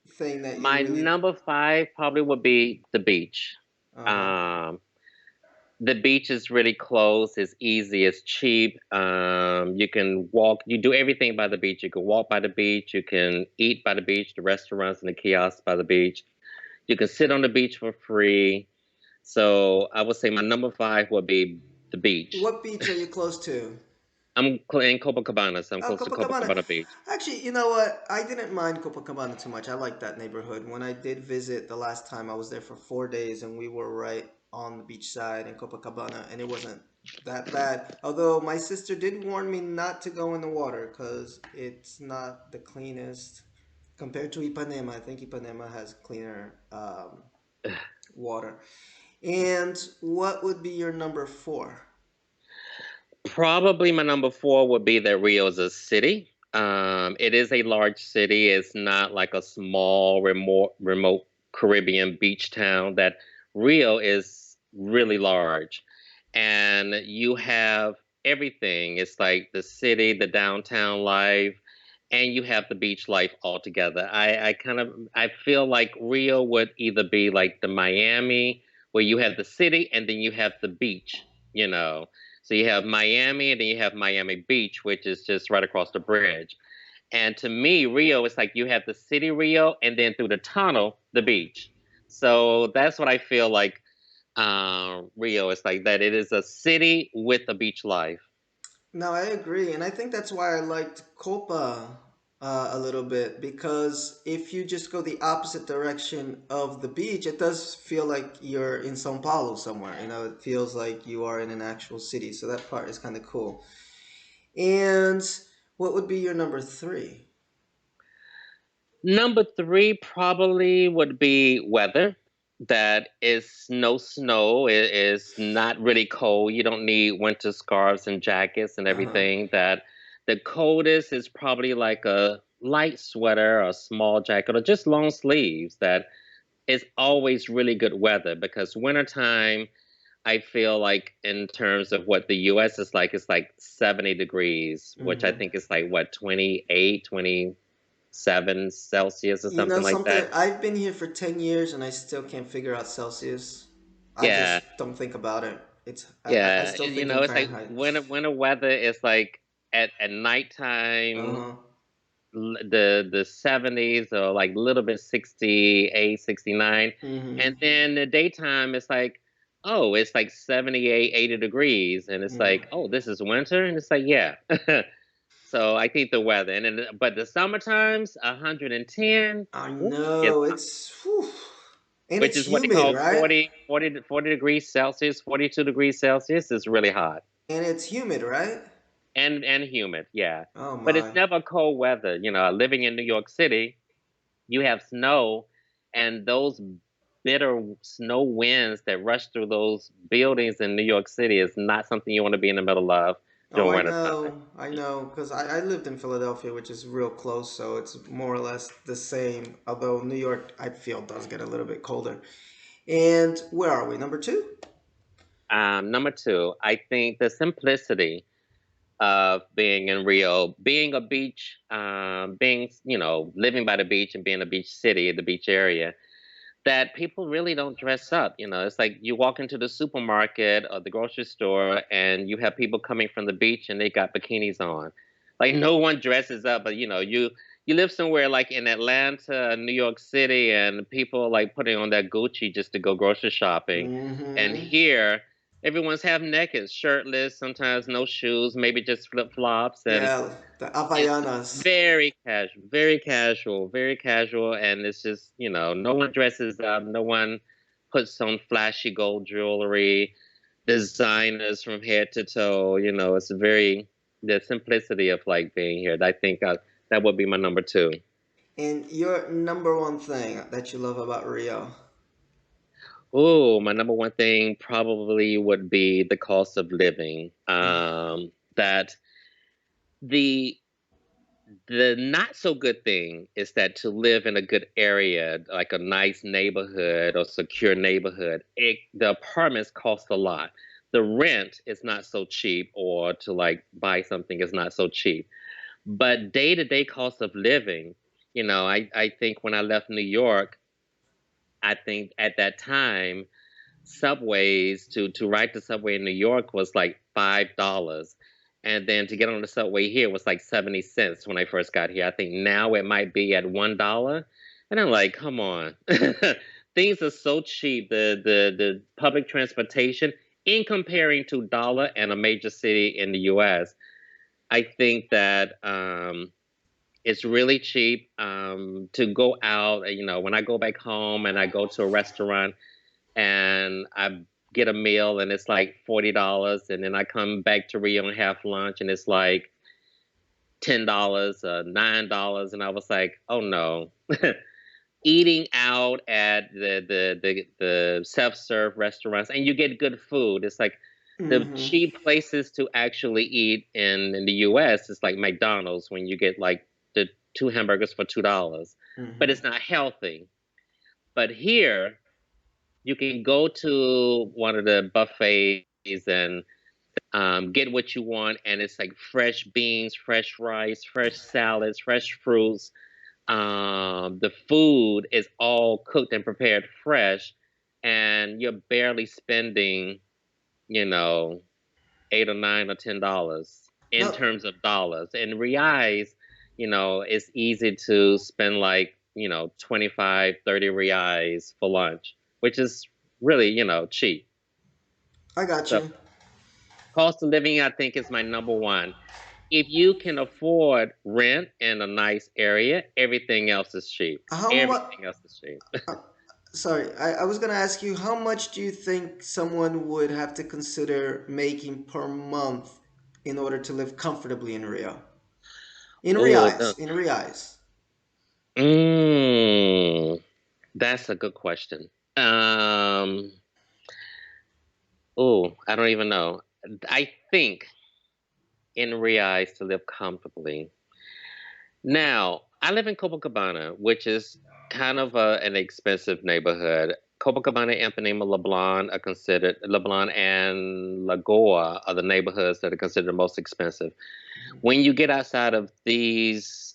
thing that you My really? number five probably would be the beach. Uh huh. Um, the beach is really close. It's easy. It's cheap. You can walk. You do everything by the beach. You can walk by the beach. You can eat by the beach. The restaurants and the kiosks by the beach. You can sit on the beach for free. So I would say my number five would be the beach. What beach are you close to? In Copacabana, so I'm Oh, close to Copacabana. Copacabana Beach. Actually, you know what? I didn't mind Copacabana too much. I like that neighborhood. When I did visit the last time, I was there for 4 days, and we were right on the beach side in Copacabana, and it wasn't that bad. Although my sister did warn me not to go in the water because it's not the cleanest compared to Ipanema. I think Ipanema has cleaner water. And what would be your number four? Probably my number four would be that Rio is a city. It is a large city. It's not like a small, remote Caribbean beach town. That Rio is really large, and you have everything. It's like the city, the downtown life, and you have the beach life all together. I feel like Rio would either be like the Miami, where you have the city and then you have the beach. You know, so you have Miami and then you have Miami Beach, which is just right across the bridge. And to me, Rio is like you have the city Rio and then through the tunnel, the beach. So that's what I feel like Rio is like that. It is a city with a beach life. No, I agree, and I think that's why I liked Copa a little bit because if you just go the opposite direction of the beach, it does feel like you're in São Paulo somewhere. You know, it feels like you are in an actual city, so that part is kind of cool. And what would be your number three? Number three probably would be weather. That is no snow. It is not really cold. You don't need winter scarves and jackets and Uh huh. everything. That the coldest is probably like a light sweater or a small jacket or just long sleeves. That is always really good weather because wintertime, I feel like in terms of what the US is like, it's like 70 degrees, which I Mm-hmm. think is like what, 28, 7 Celsius or You know something like something? that. I've been here for 10 years and I still can't figure out Celsius. I Yeah, just don't think about it. I yeah. still You think know, in it's like Fahrenheit. winter weather is like at Uh nighttime, huh. the 70s or like a little bit 68, 69, Mm-hmm. and then the daytime it's like, oh, it's like 78, 80 degrees, and it's Mm. like, oh, this is winter, and it's like, yeah. So I think the weather, and then but the summer times 110, I ooh, it's know it's whew. And which it's is what they humid, call right? 40 degrees Celsius, 42 degrees Celsius is really hot And it's humid, right? and humid, yeah. Oh But it's my. never cold weather. You know, living in New York City, you have snow, and those bitter snow winds that rush through those buildings in New York City is not something you want to be in the middle of Oh, during wintertime. I know, because I lived in Philadelphia, which is real close, so it's more or less the same. Although New York, I feel, does get a little bit colder. And where are we? Number two? Number two, I think the simplicity of being in Rio, being a beach, being, living by the beach and being a beach city, the beach area, that people really don't dress up. You know, it's like you walk into the supermarket or the grocery store and you have people coming from the beach and they got bikinis on. Like no one dresses up, but you live somewhere like in Atlanta, New York City, and people like putting on that Gucci just to go grocery shopping. And Mm-hmm. here, everyone's half naked, shirtless, sometimes no shoes, maybe just flip flops, and Yeah, the it's Havaianas. very casual, very casual, very casual, and it's just, no one dresses up, no one puts on flashy gold jewelry, designers from head to toe. It's very the simplicity of like being here. I think that would be my number two. And your number one thing that you love about Rio? Oh, my number one thing probably would be the cost of living. That the The not so good thing is that to live in a good area, like a nice neighborhood or secure neighborhood, the apartments cost a lot. The rent is not so cheap, or to like buy something is not so cheap. But day to day cost of living, I think when I left New York, I think at that time subways to ride the subway in New York was like $5. And then to get on the subway here was like 70 cents when I first got here. I think now it might be at $1. And I'm like, come on. Things are so cheap. The public transportation in comparing to dollar and a major city in the US, I think that it's really cheap to go out. When I go back home and I go to a restaurant, and I get a meal and it's like $40, and then I come back to Rio and have lunch and it's like $10, $9, and I was like, oh no. Eating out at the self-serve restaurants, and you get good food. It's like the Mm-hmm. cheap places to actually eat in the US is like McDonald's, when you get like the two hamburgers for $2, but Mm-hmm. it's not healthy. But here, you can go to one of the buffets and get what you want, and it's like fresh beans, fresh rice, fresh salads, fresh fruits. The food is all cooked and prepared fresh, and you're barely spending, you know, $8 or $9 or $10 in No, terms of dollars. In reais, it's easy to spend like, 25, 30 reais for lunch, which is really, cheap. I got So you. cost of living, I think, is my number one. If you can afford rent in a nice area, everything else is cheap. How much? Everything else is cheap. Sorry, I was gonna ask you, how much do you think someone would have to consider making per month in order to live comfortably in Rio? In Oh, reais, in reais. mm, that's a good question. Um, oh, I don't even know. I think in reais to live comfortably. Now, I live in Copacabana, which is kind of an expensive neighborhood. Copacabana, Ipanema, Leblon are considered, Leblon and Lagoa are the neighborhoods that are considered the most expensive. When you get outside of these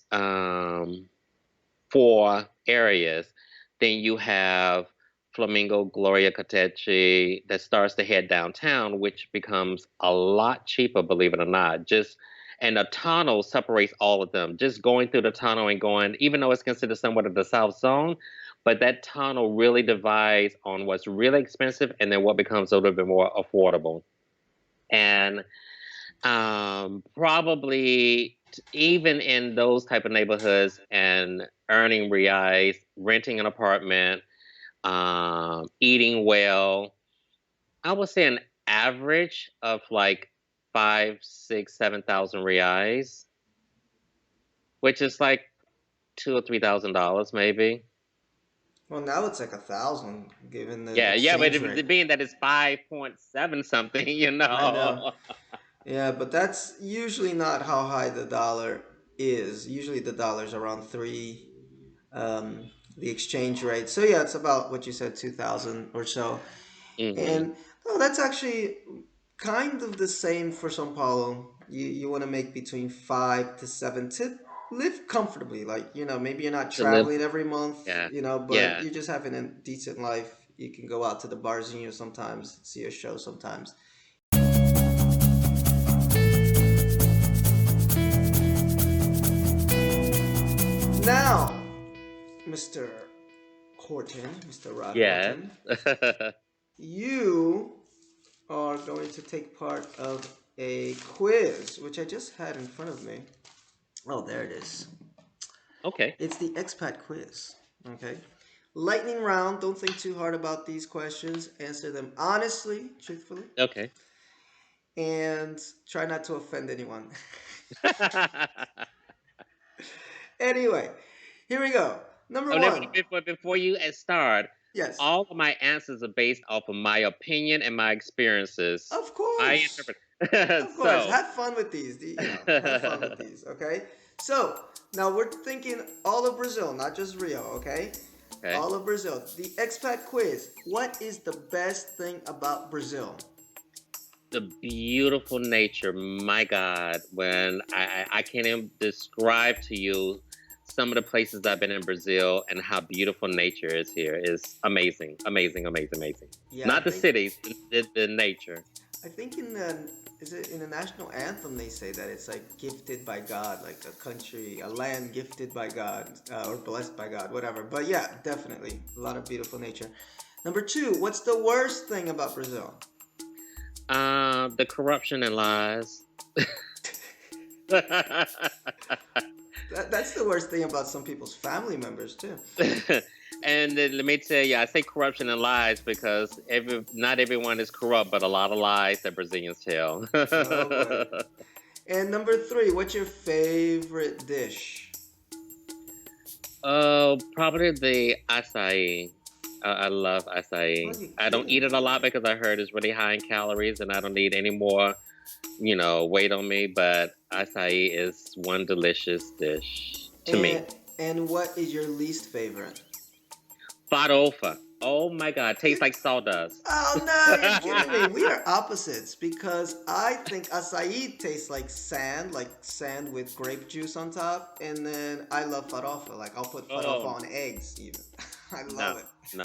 four areas, then you have Flamingo, Gloria Katechi that starts to head downtown, which becomes a lot cheaper, believe it or not. And the tunnel separates all of them. Just going through the tunnel and going, even though it's considered somewhat of the South Zone, but that tunnel really divides on what's really expensive and then what becomes a little bit more affordable. And probably even in those type of neighborhoods and earning reais, renting an apartment, eating well, I would say an average of like 5, 6, 7,000 reais, which is like $2,000 or $3,000 maybe. Well, now it's like 1,000, given the Yeah, yeah, but exchange rate. being that it's 5.7 something, I know. . Yeah, but that's usually not how high the dollar is. Usually the dollar's around three, the exchange rate. So yeah, it's about what you said, 2,000 or so. Hmm. And no, that's actually kind of the same for São Paulo. You want to make between 5 to 7 to live comfortably. Like, maybe you're not To live, traveling every month, yeah, but yeah. you're just having a decent life. You can go out to the bars, sometimes, see a show sometimes. Now, Mr. Horton, Mr. Rod Horton, you are going to take part of a quiz, which I just had in front of me. Oh, there it is. Okay. It's the expat quiz. Okay. Lightning round. Don't think too hard about these questions. Answer them honestly, truthfully, Okay. and try not to offend anyone. Anyway, here we go. Number one. Before you start, Yes. all of my answers are based off of my opinion and my experiences. Of course. I interpret. Of course. Have fun with these. Have fun with these. Okay. So now we're thinking all of Brazil, not just Rio. Okay. Okay. All of Brazil. The expat quiz. What is the best thing about Brazil? The beautiful nature. My God, when I can't even describe to you some of the places I've been in Brazil and how beautiful nature is here is amazing, amazing, amazing, amazing. Yeah, not the cities, the nature. I think in the national anthem they say that it's like gifted by God, like a country, a land gifted by God, or blessed by God, whatever. But yeah, definitely a lot of beautiful nature. Number two, what's the worst thing about Brazil? The corruption and lies. That's the worst thing about some people's family members too. And let me tell you, I say corruption and lies because not everyone is corrupt, but a lot of lies that Brazilians tell. Oh, and number three, what's your favorite dish? Probably the acai. I love acai. I don't eat it a lot because I heard it's really high in calories and I don't need any more, weight on me. But acai is one delicious dish to me. And what is your least favorite? Farofa. Oh my God, tastes like sawdust. Oh no, you're kidding me. We are opposites because I think acai tastes like sand with grape juice on top. And then I love farofa. Like I'll put farofa on eggs even. I love it. No.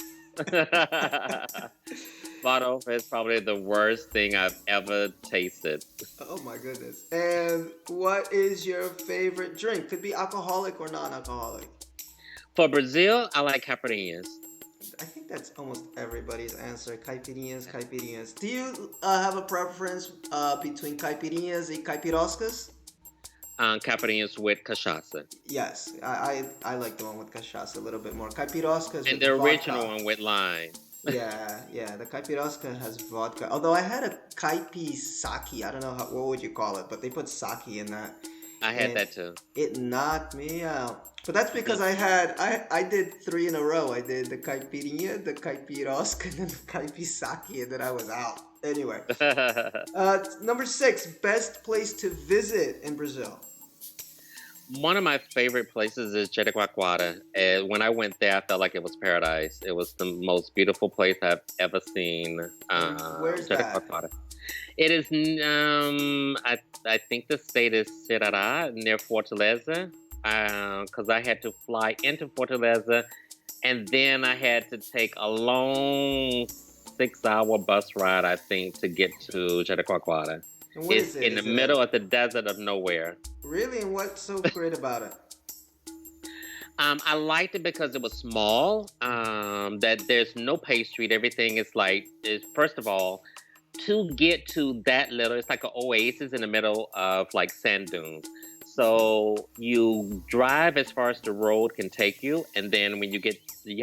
Farofa is probably the worst thing I've ever tasted. Oh my goodness. And what is your favorite drink? Could be alcoholic or non-alcoholic. For Brazil, I like caipirinhas. I think that's almost everybody's answer. Caipirinhas. Do you have a preference between caipirinhas and caipiroscas? Caipirinhas with cachaça. Yes, I like the one with cachaça a little bit more. Caipiroscas and the original one with lime. Yeah. The caipirosca has vodka. Although I had a caipi sake. I don't know what would you call it, but they put sake in that. I had that too. It knocked me out. But that's because I did 3 in a row. I did the caipirinha, the caipirosca, and then the caipi sake, and then I was out. Anyway. Number 6, best place to visit in Brazil. One of my favorite places is Jericoacoara. When I went there, I felt like it was paradise. It was the most beautiful place I've ever seen. Where's that? It is, I think the state is Ceará, near Fortaleza, because I had to fly into Fortaleza, and then I had to take a long 6-hour bus ride, I think, to get to Jericoacoara. It's in the middle of the desert of nowhere. Really? And what's so great about it? I liked it because it was small, that there's no pay street. Everything is first of all, to get to that little, it's like an oasis in the middle of like sand dunes. So you drive as far as the road can take you, and then when you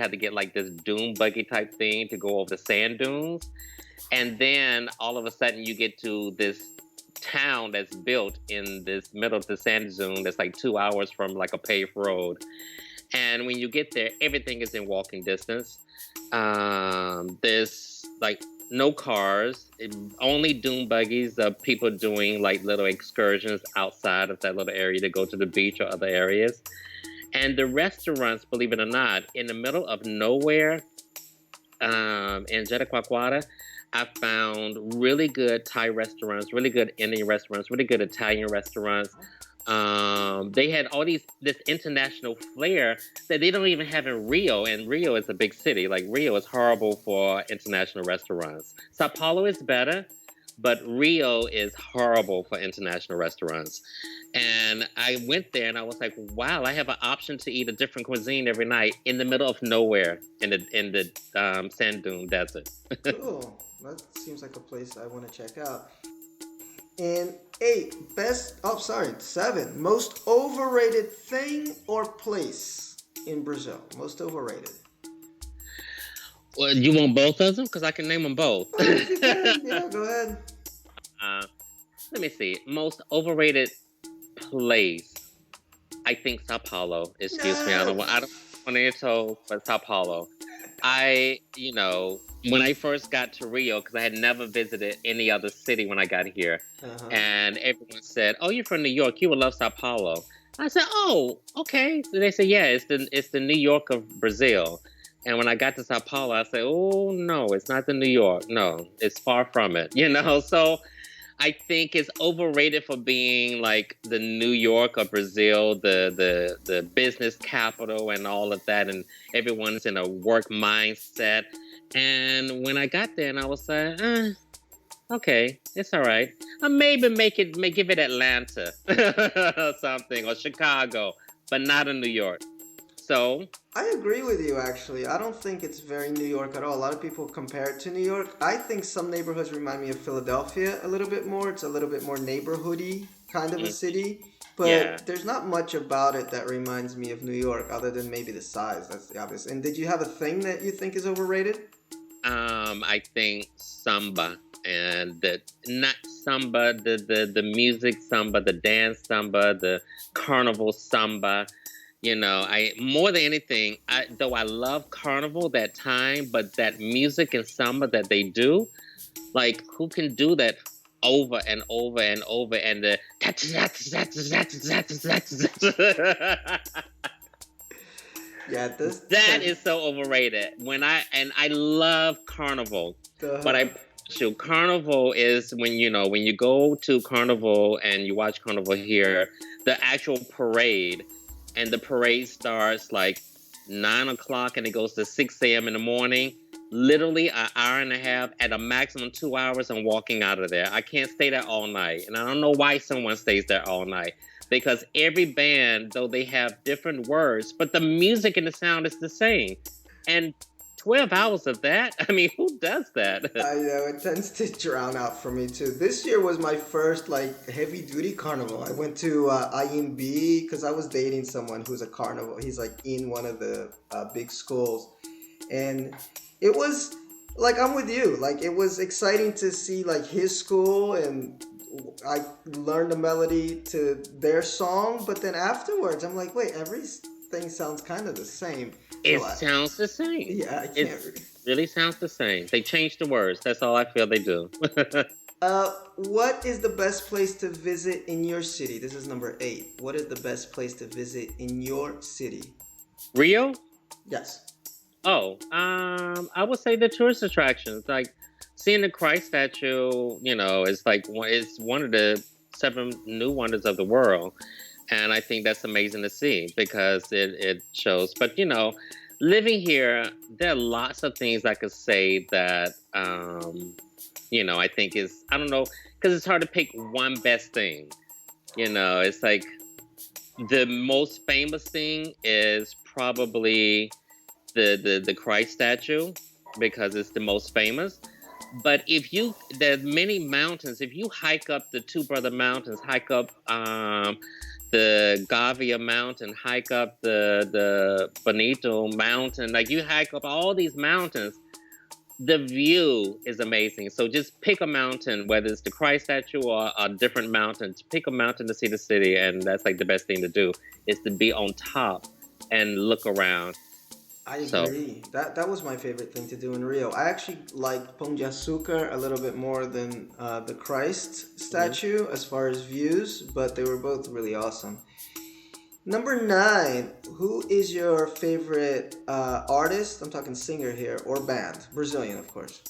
have to get like this dune buggy type thing to go over the sand dunes, and then all of a sudden you get to this town that's built in this middle of the sand dune that's like 2 hours from like a paved road. And when you get there, everything is in walking distance. There's like no cars, only dune buggies of people doing like little excursions outside of that little area to go to the beach or other areas. And the restaurants, believe it or not, in the middle of nowhere, in Jericoacoara, I found really good Thai restaurants, really good Indian restaurants, really good Italian restaurants. They had this international flair that they don't even have in Rio, and Rio is a big city. Like Rio is horrible for international restaurants. Sao Paulo is better, But Rio is horrible for international restaurants. And I went there and I was like, wow, I have an option to eat a different cuisine every night in the middle of nowhere in the sand dune desert. Cool. That seems like a place I want to check out. And 8, seven, most overrated thing or place in Brazil. Most overrated. Well, you want both of them? Because I can name them both. Well, if you can, yeah, go ahead. Let me see. Most overrated place. I think Sao Paulo. Excuse me. I don't want to insult, but Sao Paulo. When I first got to Rio, because I had never visited any other city when I got here, and everyone said, "Oh, you're from New York. You would love Sao Paulo." I said, "Oh, okay." So they said, "Yeah, it's the New York of Brazil." And when I got to Sao Paulo, I said, "Oh no, it's not the New York. No, it's far from it." So I think it's overrated for being like the New York of Brazil, the business capital and all of that, and everyone's in a work mindset. And when I got there, and I was like, okay, it's all right. I maybe give it Atlanta or something, or Chicago, but not in New York. So I agree with you, actually. I don't think it's very New York at all. A lot of people compare it to New York. I think some neighborhoods remind me of Philadelphia a little bit more. It's a little bit more neighborhoody kind of a city. But there's not much about it that reminds me of New York other than maybe the size. That's the obvious. And did you have a thing that you think is overrated? I think samba, and not samba, the music samba, the dance samba, the carnival samba. I more than anything, though I love carnival that time, but that music and samba that they do, like who can do that over and over and over, and the that is so overrated. I love carnival, but carnival is when you go to carnival and you watch carnival here, the actual parade. And the parade starts like 9 o'clock and it goes to 6 a.m. in the morning. Literally an hour and a half, at a maximum 2 hours, I'm walking out of there. I can't stay there all night. And I don't know why someone stays there all night. Because every band, though they have different words, but the music and the sound is the same. And 12 hours of that? I mean, who does that? I know, it tends to drown out for me too. This year was my first heavy duty carnival. I went to IMB because I was dating someone who's a carnival. He's in one of the big schools. And it was I'm with you. It was exciting to see his school, and I learned the melody to their song. But then afterwards, I'm like, wait, everything sounds kind of the same. It sounds the same. Yeah, I can't. It really sounds the same. They changed the words. That's all I feel they do. What is the best place to visit in your city? This is number 8. What is the best place to visit in your city? Rio? Yes. Oh, I would say the tourist attractions, like seeing the Christ statue. It's one of the 7 new wonders of the world. And I think that's amazing to see because it shows. But, living here, there are lots of things I could say that, I think is, I don't know, because it's hard to pick one best thing. It's like the most famous thing is probably the Christ statue because it's the most famous. But there's many mountains. If you hike up the Two Brother Mountains, hike up the Gavia Mountain, hike up the Bonito Mountain, you hike up all these mountains, the view is amazing. So just pick a mountain, whether it's the Christ statue or a different mountain, pick a mountain to see the city, and that's the best thing to do, is to be on top and look around. I agree. That was my favorite thing to do in Rio. I actually liked Pão de Açúcar a little bit more than the Christ statue as far as views, but they were both really awesome. Number 9, who is your favorite artist? I'm talking singer here, or band. Brazilian, of course.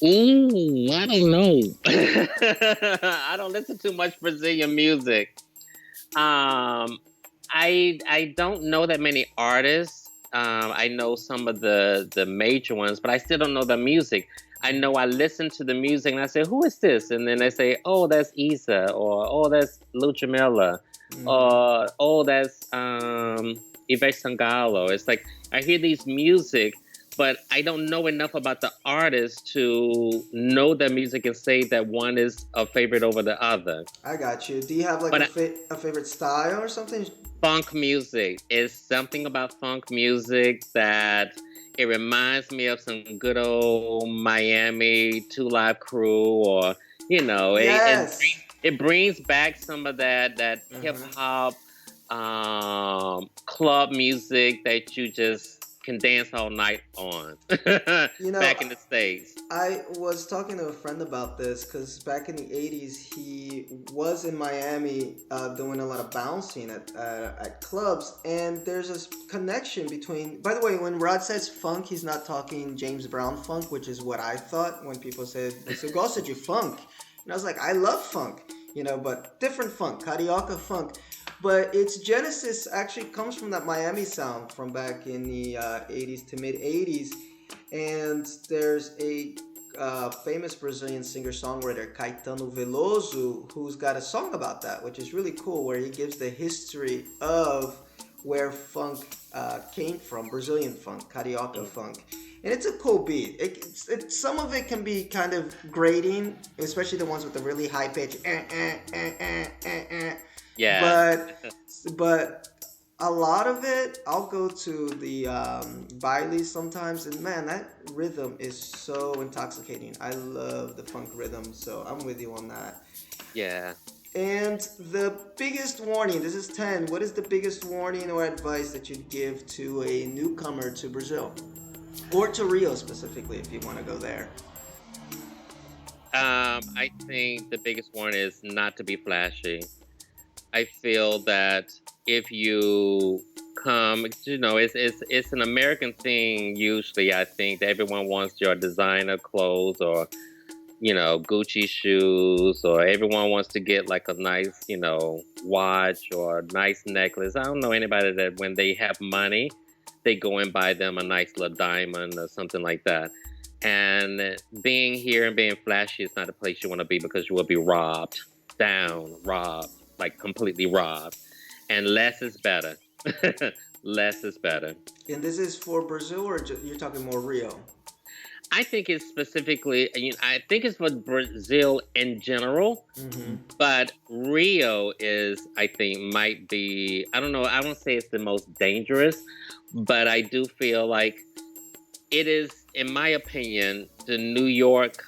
Ooh, I don't know. I don't listen to much Brazilian music. I don't know that many artists. I know some of the major ones, but I still don't know the music. I know I listen to the music and I say, who is this? And then they say, oh, that's Isa, or oh, that's Luchamela, or oh, that's Yvette Sangalo. It's like I hear these music, but I don't know enough about the artist to know the music and say that one is a favorite over the other. I got you. Do you have like But a favorite style or something? funk music is something about funk music that it reminds me of some good old Miami Two Live Crew, or Yes. it brings back some of that hip hop club music that you just can dance all night on. You know, Back in the States. I was talking to a friend about this because back in the 80s, he was in Miami doing a lot of bouncing at clubs. And there's this connection between, by the way, when Rod says funk, he's not talking James Brown funk, which is what I thought when people said, so go said you funk. And I was like, I love funk, but different funk, carioca funk. But its genesis actually comes from that Miami sound from back in the 80s to mid 80s. And there's a famous Brazilian singer-songwriter, Caetano Veloso, who's got a song about that, which is really cool, where he gives the history of where funk came from, Brazilian funk, carioca funk. And it's a cool beat. Some of it can be kind of grating, especially the ones with the really high pitch. Yeah. But a lot of it, I'll go to the bailes sometimes, and man, that rhythm is so intoxicating. I love the funk rhythm, so I'm with you on that. Yeah. And the biggest warning, this is 10. What is the biggest warning or advice that you'd give to a newcomer to Brazil? Or to Rio specifically, if you want to go there? I think the biggest one is not to be flashy. I feel that if you come, it's an American thing usually. I think that everyone wants your designer clothes, or Gucci shoes, or everyone wants to get like a nice, watch or a nice necklace. I don't know anybody that when they have money, they go and buy them a nice little diamond or something like that. And being here and being flashy is not a place you want to be, because you will be robbed, like completely robbed. And less is better. Less is better. And this is for Brazil, or you're talking more Rio? I think it's specifically, I think it's for Brazil in general, but Rio is, I think, might be, I don't know, I won't say it's the most dangerous, but I do feel like it is, in my opinion, the New York,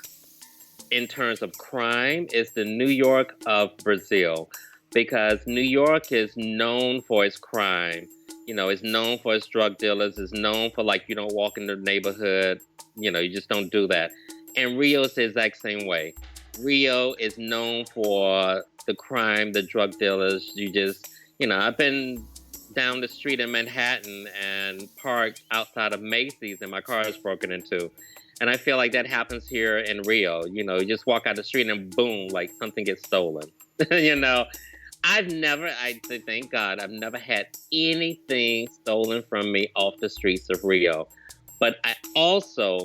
in terms of crime, is the New York of Brazil, because New York is known for its crime. It's known for its drug dealers. It's known for, like, you don't walk in the neighborhood. You just don't do that. And Rio is the exact same way. Rio is known for the crime, the drug dealers. I've been down the street in Manhattan and parked outside of Macy's, and my car is broken into. And I feel like that happens here in Rio. You just walk out the street and boom, like something gets stolen. Thank God, I've never had anything stolen from me off the streets of Rio. But I also,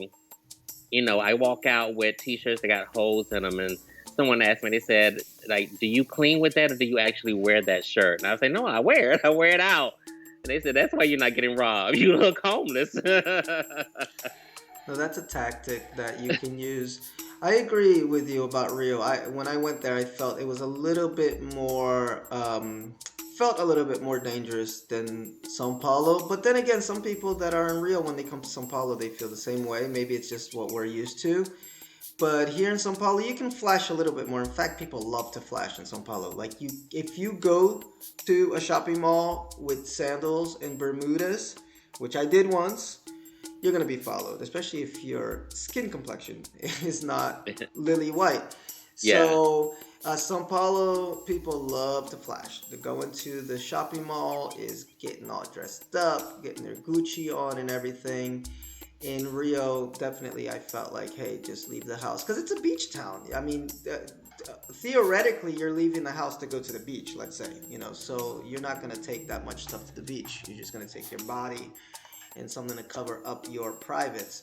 I walk out with T-shirts that got holes in them, and someone asked me, they said, like, do you clean with that, or do you actually wear that shirt? And I was like, no, I wear it. I wear it out. And they said, that's why you're not getting robbed. You look homeless. No, that's a tactic that you can use. I agree with you about Rio. When I went there, I felt it was a little bit more dangerous than São Paulo. But then again, some people that are in Rio, when they come to São Paulo, they feel the same way. Maybe it's just what we're used to. But here in São Paulo, you can flash a little bit more. In fact, people love to flash in São Paulo. Like, if you go to a shopping mall with sandals and Bermudas, which I did once, you're going to be followed, especially if your skin complexion is not lily white. Yeah. So São Paulo people love to flash. To go into the shopping mall is getting all dressed up, getting their Gucci on and everything. In Rio, definitely I felt like, hey, just leave the house. Because it's a beach town. I mean, theoretically, you're leaving the house to go to the beach, let's say. So you're not going to take that much stuff to the beach. You're just going to take your body and something to cover up your privates.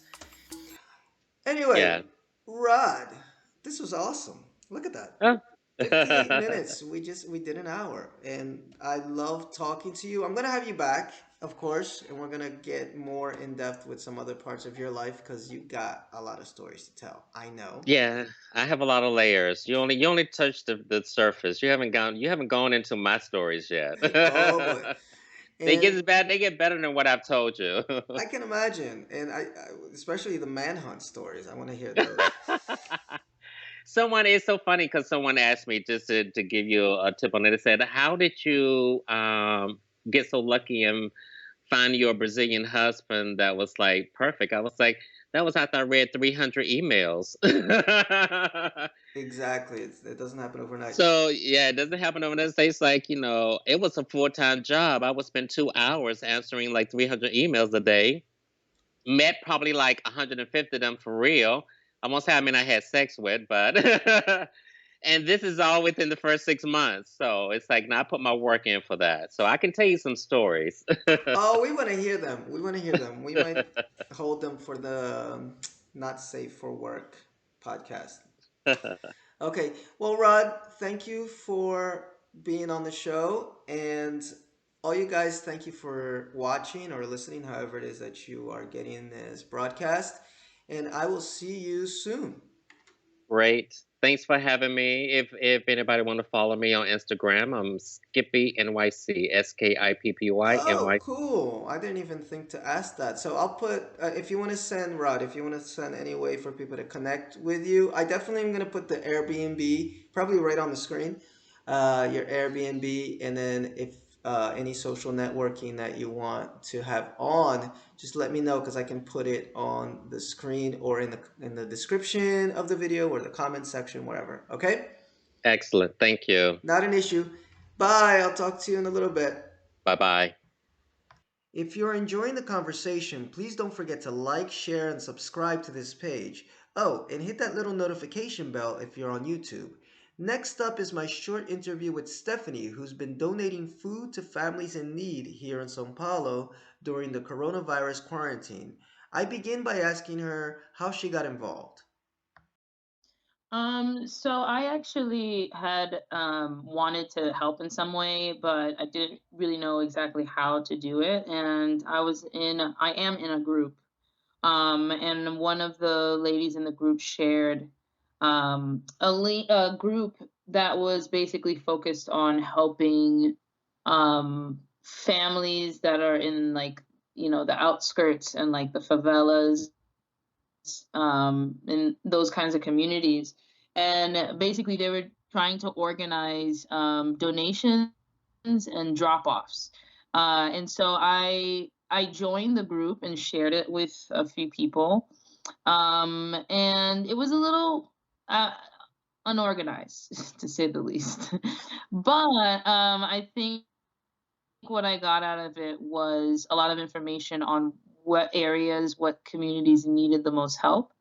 Anyway, Yeah. Rod, this was awesome. Look at that. Oh. 58 minutes. We did an hour, and I love talking to you. I'm gonna have you back, of course, and we're gonna get more in depth with some other parts of your life because you got a lot of stories to tell. I know. Yeah, I have a lot of layers. You only touched the surface. You haven't gone into my stories yet. Oh boy. They And get bad. They get better than what I've told you. I can imagine, and especially the manhunt stories. I want to hear those. Someone It's so funny because someone asked me just to give you a tip on it. They said, "How did you get so lucky and find your Brazilian husband that was like perfect?" I was like, "That was after I read 300 emails." Exactly. It doesn't happen overnight. So yeah, it doesn't happen overnight. It's like, it was a full-time job. I would spend 2 hours answering like 300 emails a day. Met probably like 150 of them for real. I won't say I mean I had sex with, but and this is all within the first 6 months. So it's like now I put my work in for that. So I can tell you some stories. Oh, we want to hear them. We want to hear them. We might hold them for the not safe for work podcast. Okay. Well, Rod, thank you for being on the show. And all you guys, thank you for watching or listening, however it is that you are getting this broadcast. And I will see you soon. Great. Thanks for having me. If anybody want to follow me on Instagram, I'm Skippy NYC, Skippy Oh, NYC. cool. I didn't even think to ask that. So I'll put, if you want to send, Rod, if you want to send any way for people to connect with you, I definitely am going to put the Airbnb probably right on the screen, your Airbnb, and then if any social networking that you want to have on, just let me know because I can put it on the screen or in the description of the video or the comment section, wherever. Okay? Excellent. Thank you. Not an issue. Bye. I'll talk to you in a little bit. Bye bye. If you're enjoying the conversation, please don't forget to like, share, and subscribe to this page. Oh, and hit that little notification bell if you're on YouTube. Next up is my short interview with Stephanie, who's been donating food to families in need here in Sao Paulo during the coronavirus quarantine. I begin by asking her how she got involved. So I actually had wanted to help in some way, but I didn't really know exactly how to do it. And I am in a group. And one of the ladies in the group shared a group that was basically focused on helping families that are in like, the outskirts and like the favelas in those kinds of communities. And basically, they were trying to organize donations and drop-offs. And so I joined the group and shared it with a few people, and it was a little unorganized, to say the least. But I think what I got out of it was a lot of information on what areas, what communities needed the most help,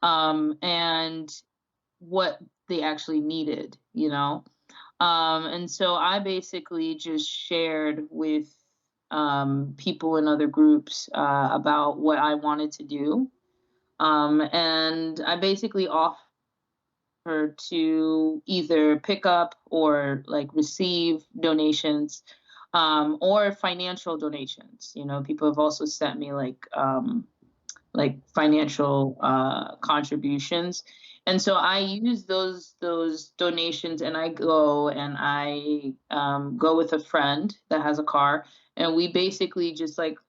and what they actually needed. And so I basically just shared with people in other groups about what I wanted to do. And I basically offered to either pick up or like receive donations, or financial donations. People have also sent me like financial contributions. And so I use those donations, and I go with a friend that has a car, and we basically just like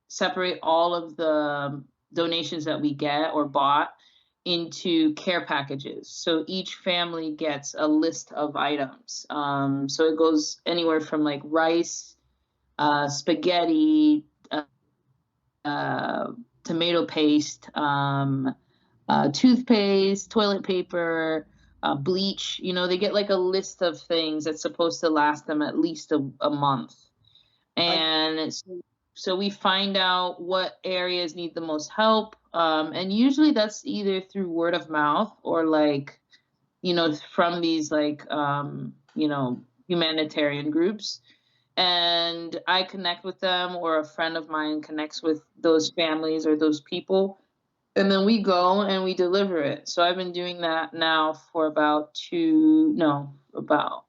separate all of the donations that we get or bought into care packages. So each family gets a list of items. So it goes anywhere from like rice, spaghetti, uh, tomato paste, toothpaste, toilet paper, bleach. They get like a list of things that's supposed to last them at least a month. I And so we find out what areas need the most help. And usually that's either through word of mouth or like, from these like, humanitarian groups. And I connect with them, or a friend of mine connects with those families or those people. and then we go and we deliver it. So I've been doing that now for about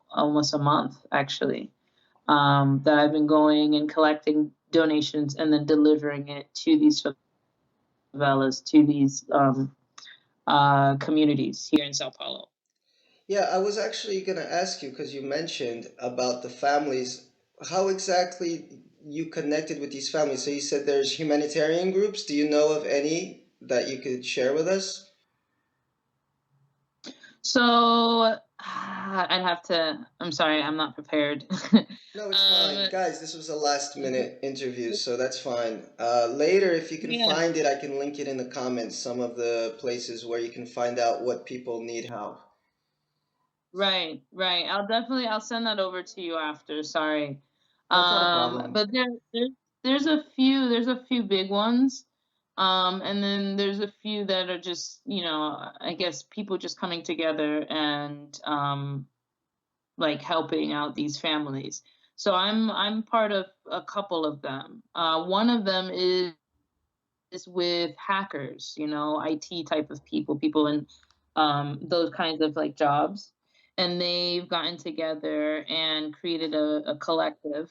almost a month actually. That I've been going and collecting donations and then delivering it to these favelas, to these communities here in Sao Paulo. Yeah, I was actually going to ask you because you mentioned about the families. How exactly you connected with these families? So you said there's humanitarian groups. Do you know of any that you could share with us? So I'd have to. I'm sorry, I'm not prepared. No, it's fine. um, Guys, this was a last minute interview, so that's fine. Later, if you can yeah, find it, I can link it in the comments, some of the places where you can find out what people need help. right, right. I'll send that over to you after. Sorry. That's not a problem. But there's a few big ones. And then there's a few that are just, I guess people just coming together and like helping out these families. So I'm part of a couple of them. One of them is with hackers, IT type of people in those kinds of like jobs. And they've gotten together and created a collective.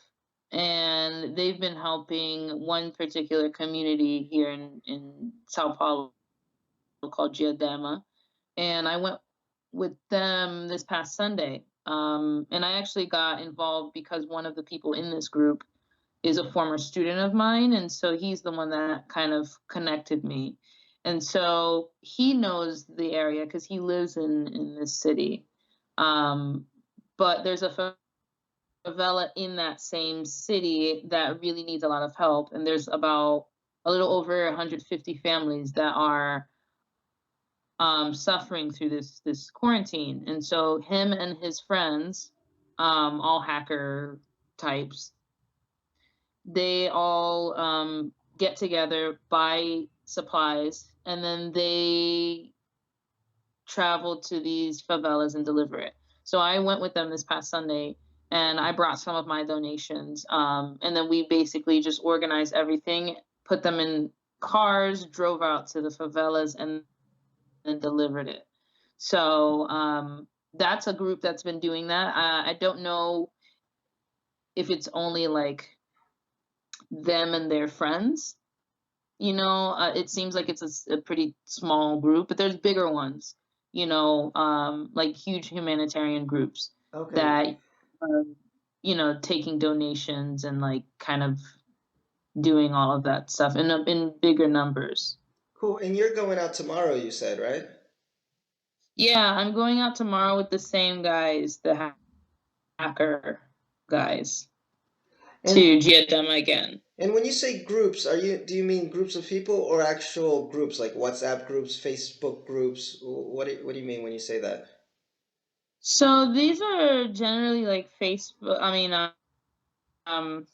And they've been helping one particular community here in Sao Paulo called Diadema. And I went with them this past Sunday. And I actually got involved because one of the people in this group is a former student of mine, and so he's the one that kind of connected me. And so he knows the area because he lives in this city. Um, but there's a favela in that same city that really needs a lot of help, and there's about a little over 150 families that are suffering through this quarantine. And so him and his friends, all hacker types, they all get together, buy supplies, and then they travel to these favelas and deliver it. So I went with them this past Sunday, and I brought some of my donations. And then we basically just organized everything, put them in cars, drove out to the favelas, and then delivered it. So that's a group that's been doing that. I don't know if it's only like them and their friends. It seems like it's a pretty small group, but there's bigger ones, like huge humanitarian groups Okay, that are, taking donations and like kind of doing all of that stuff in bigger numbers. cool. And you're going out tomorrow, you said, right? Yeah, I'm going out tomorrow with the same guys, the hacker guys, And to Giadama again. and when you say groups, do you mean groups of people or actual groups like WhatsApp groups, Facebook groups? What do you mean when you say that? So these are generally like um,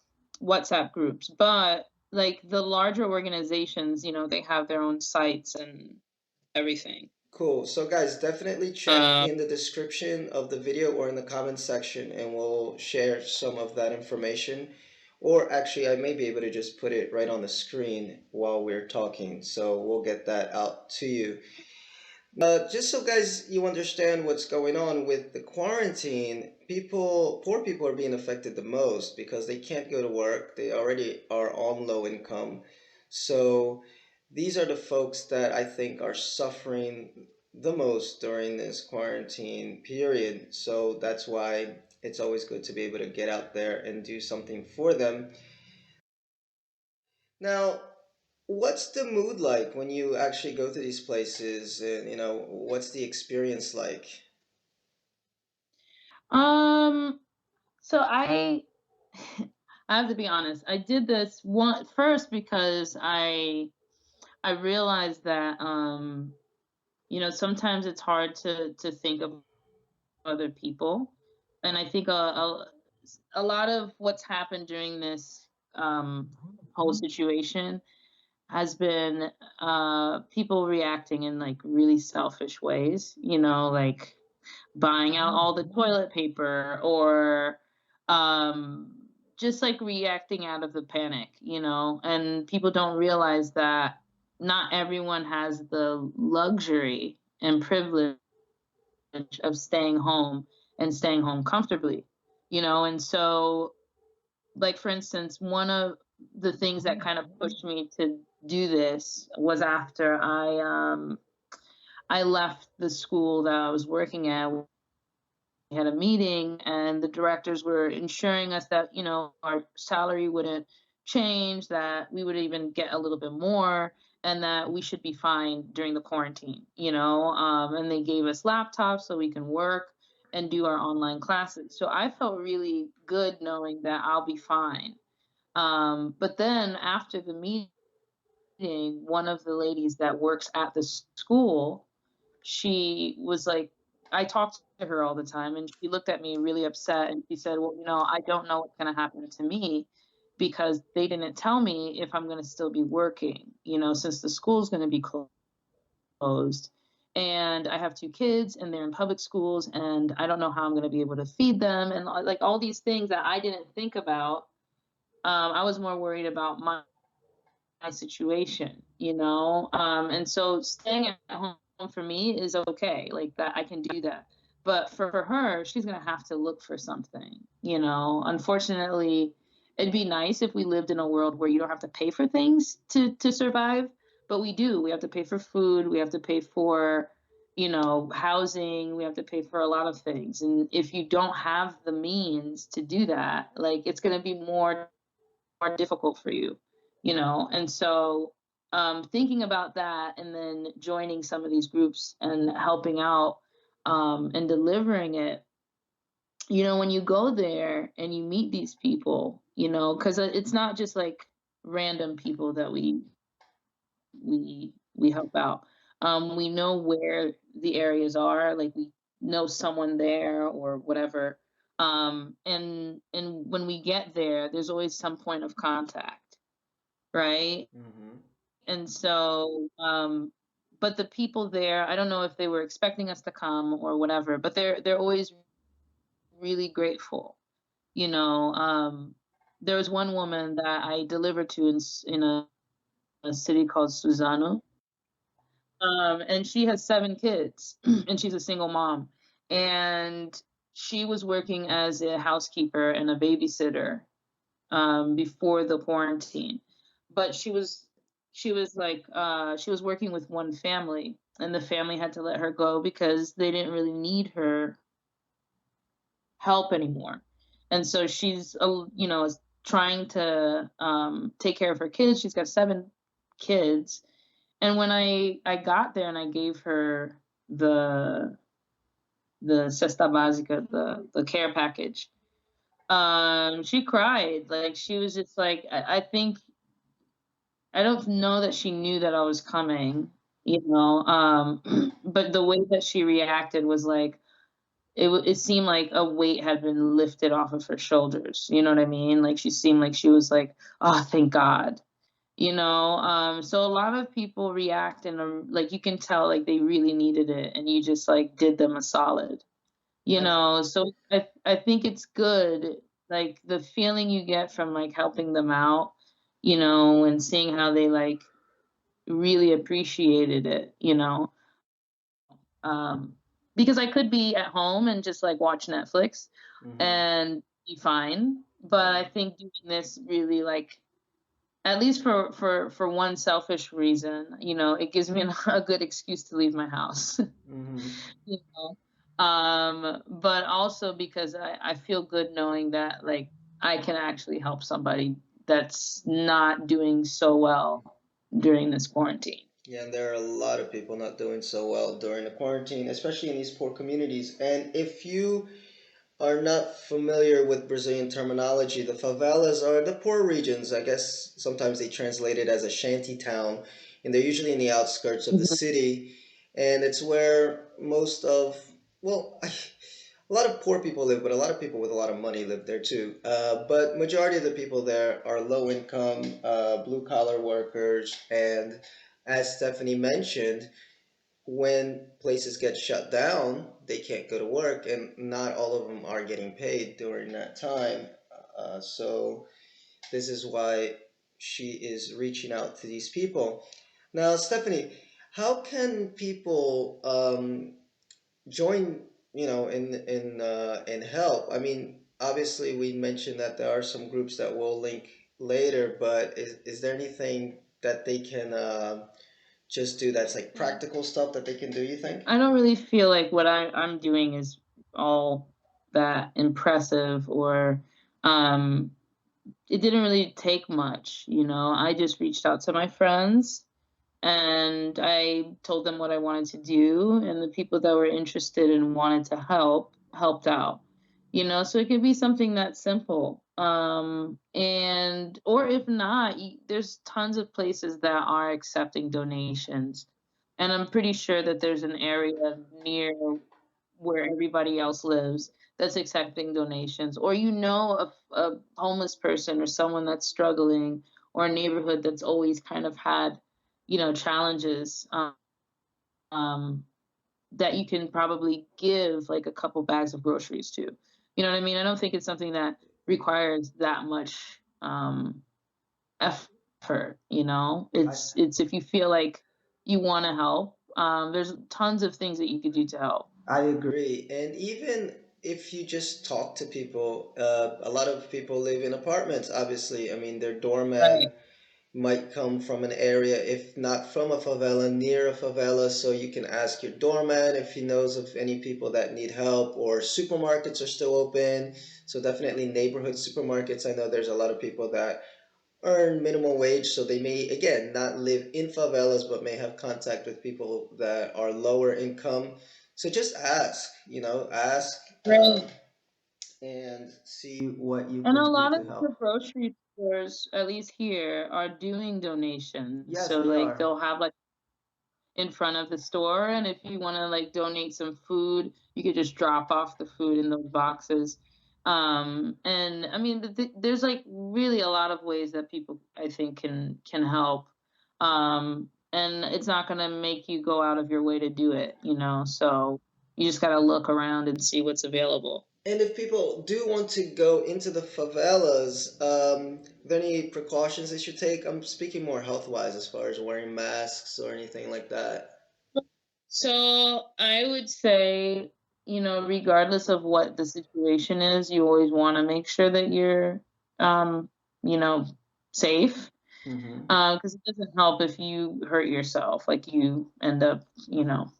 WhatsApp groups, but like the larger organizations, they have their own sites and everything. Cool. So guys, definitely check Uh, in the description of the video or in the comment section and we'll share some of that information. Or actually, I may be able to just put it right on the screen while we're talking. So we'll get that out to you. Just so guys, you understand what's going on with the quarantine, poor people are being affected the most because they can't go to work. They already are on low income. So these are the folks that I think are suffering the most during this quarantine period. So that's why it's always good to be able to get out there and do something for them. Now, what's the mood like when you actually go to these places and what's the experience like? um, so I have to be honest. I did this one first because I realized that sometimes it's hard to think of other people, and I think a lot of what's happened during this whole situation has been people reacting in like really selfish ways, like buying out all the toilet paper or um, just like reacting out of the panic, and people don't realize that. not everyone has the luxury and privilege of staying home and staying home comfortably, and so, like, for instance, one of the things that kind of pushed me to do this was after I left the school that I was working at. We had a meeting, and the directors were ensuring us that, our salary wouldn't change, that we would even get a little bit more, and that we should be fine during the quarantine, and they gave us laptops so we can work and do our online classes. So I felt really good knowing that I'll be fine. But then after the meeting, one of the ladies that works at the school, she was like, I talked to her all the time, and she looked at me really upset, and she said, "Well, I don't know what's gonna happen to me because they didn't tell me if I'm gonna still be working, since the school's gonna be closed. And I have 2 kids, and they're in public schools, and I don't know how I'm gonna be able to feed them," and, like, all these things that I didn't think about. I was more worried about my situation, and so staying at home for me is okay, like, that I can do that. But for her, she's gonna have to look for something, Unfortunately, it'd be nice if we lived in a world where you don't have to pay for things to survive, but we do. We have to pay for food, we have to pay for, housing, we have to pay for a lot of things, and if you don't have the means to do that, like, it's gonna be more difficult for you, And so, thinking about that and then joining some of these groups and helping out, and delivering it, when you go there and you meet these people, because it's not just like random people that we help out. We know where the areas are, like we know someone there or whatever. And when we get there, there's always some point of contact, right? Mm-hmm. And so, but the people there, I don't know if they were expecting us to come or whatever, but they're always really grateful. You know, there was one woman that I delivered to in a city called Suzano, and she has 7 kids, and she's a single mom, and she was working as a housekeeper and a babysitter, before the quarantine. But she was like, she was working with one family, and the family had to let her go because they didn't really need her help anymore. And so she's, is trying to take care of her kids. She's got 7 kids. And when I got there and I gave her the cesta básica, the care package, she cried. Like, she was just like, I think, I don't know that she knew that I was coming, but the way that she reacted was like, it seemed like a weight had been lifted off of her shoulders, you know what I mean? Like, she seemed like she was like, "Oh, thank God." So a lot of people react in a, like, you can tell, like, they really needed it, and you just, like, did them a solid, I So I think it's good, like, the feeling you get from, like, helping them out, and seeing how they, like, really appreciated it, Um, because I could be at home and just, like, watch Netflix mm-hmm. and be fine, but I think doing this really, like, at least for one selfish reason, it gives me a good excuse to leave my house, Mm-hmm. you know? But also because I feel good knowing that, like, I can actually help somebody that's not doing so well during this quarantine. Yeah, and there are a lot of people not doing so well during the quarantine, especially in these poor communities. And if you are not familiar with Brazilian terminology, the favelas are the poor regions. I guess sometimes they translate it as a shanty town, and they're usually in the outskirts of the Mhm. city. And it's where most of, well, a lot of poor people live, but a lot of people with a lot of money live there too. But majority of the people there are low income, blue collar workers, and as Stephanie mentioned, when places get shut down, they can't go to work, and not all of them are getting paid during that time. So this is why she is reaching out to these people. Now, Stephanie, how can people join, in help? I mean, obviously, we mentioned that there are some groups that we'll link later, but is there anything that they can just do that's like practical stuff that they can do, you think? I don't really feel like what I'm doing is all that impressive or um, it didn't really take much, you know. I just reached out to my friends and I told them what I wanted to do, and the people that were interested and wanted to help helped out. You know, so it could be something that simple. And or if not, there's tons of places that are accepting donations. And I'm pretty sure that there's an area near where everybody else lives that's accepting donations, or you know a homeless person or someone that's struggling, or a neighborhood that's always kind of had, you know, challenges, um, that you can probably give like a couple bags of groceries to. You know what I mean? I don't think it's something that requires that much effort. You know, it's if you feel like you want to help. There's tons of things that you could do to help. I agree. And even if you just talk to people, a lot of people live in apartments, obviously. I mean, their doorman Right. might come from an area, if not from a favela, near a favela. So you can ask your doorman if he knows of any people that need help, or supermarkets are still open. So definitely neighborhood supermarkets. I know there's a lot of people that earn minimum wage, so they may, again, not live in favelas, but may have contact with people that are lower income. So just ask, ask Right. and see what you And a can do lot of to the help. grocery stores, at least here, are doing donations. Yes, So they like are. they'll have like in front of the store, and if you want to like donate some food, you could just drop off the food in those boxes. And I mean, there's like really a lot of ways that people I think can help. And it's not going to make you go out of your way to do it, you know. So you just got to look around and see what's available. And if people do want to go into the favelas, are there any precautions they should take? I'm speaking more health-wise, as far as wearing masks or anything like that. So I would say, you know, regardless of what the situation is, you always want to make sure that you're, um, you know, safe. Hmm. Because it doesn't help if you hurt yourself, like you end up, you know,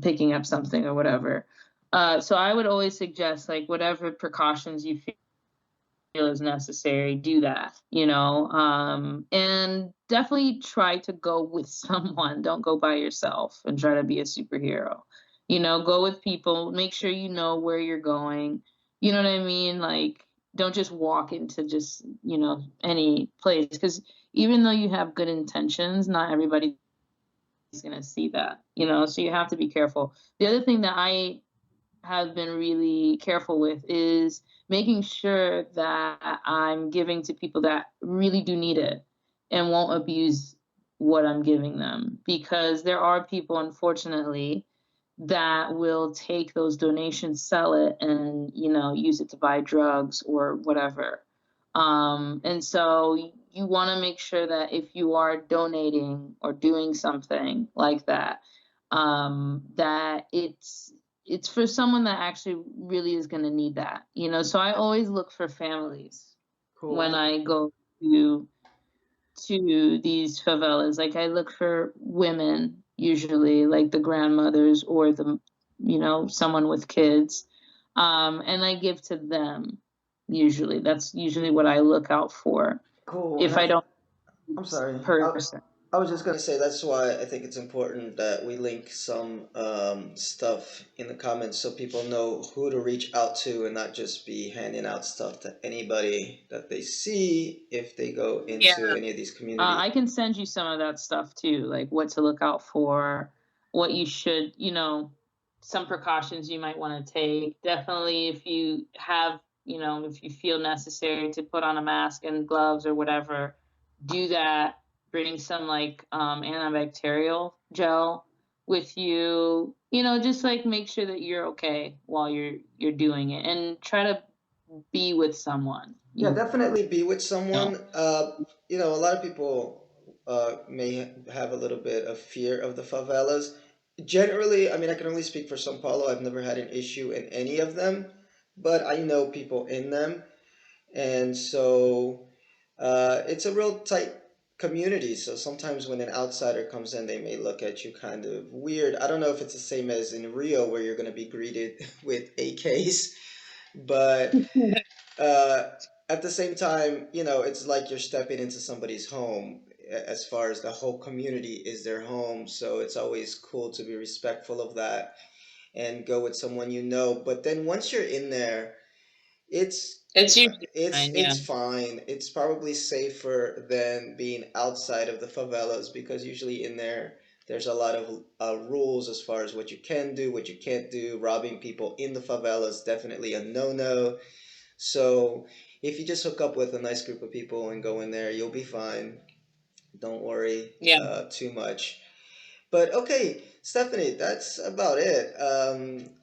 picking up something or whatever. So I would always suggest, like, whatever precautions you feel is necessary, do that, you know. And definitely try to go with someone. Don't go by yourself and try to be a superhero. You know, go with people, make sure you know where you're going. You know what I mean? Like, don't just walk into just, you know, any place. Because even though you have good intentions, not everybody's going to see that, you know, so you have to be careful. The other thing that I have been really careful with is making sure that I'm giving to people that really do need it and won't abuse what I'm giving them. Because there are people, unfortunately, that will take those donations, sell it, and you know use it to buy drugs or whatever. And so you want to make sure that if you are donating or doing something like that, that it's for someone that actually really is going to need that, you know. So I always look for families when Cool. I go to these favelas. Like I look for women, usually like the grandmothers or the, you know, someone with kids, and I give to them. Usually, that's usually what I look out for. Cool. And If I don't I'm sorry. person, I was just gonna say that's why I think it's important that we link some stuff in the comments so people know who to reach out to and not just be handing out stuff to anybody that they see if they go yeah, into any of these communities. I can send you some of that stuff too, like what to look out for, what you should, you know, some precautions you might want to take. Definitely, if you have, you know, if you feel necessary to put on a mask and gloves or whatever, do that. Bring some like antibacterial gel with you. You know, just like make sure that you're okay while you're doing it, and try to be with someone. Yeah, You definitely be with know. someone. A lot of people. may have a little bit of fear of the favelas. Generally, I mean, I can only speak for São Paulo. I've never had an issue in any of them, but I know people in them, and so it's a real tight community. So sometimes when an outsider comes in, they may look at you kind of weird. I don't know if it's the same as in Rio, where you're going to be greeted with AKs, but uh, at the same time, it's like you're stepping into somebody's home. As far as the whole community is their home, so it's always cool to be respectful of that and go with someone you know. But then once you're in there, it's It's usually it's fine, yeah. it's fine. It's probably safer than being outside of the favelas, because usually in there there's a lot of rules as far as what you can do, what you can't do. Robbing people in the favelas definitely a no-no. So if you just hook up with a nice group of people and go in there, you'll be fine. Don't worry Yeah. too much. But okay, Stephanie, that's about it.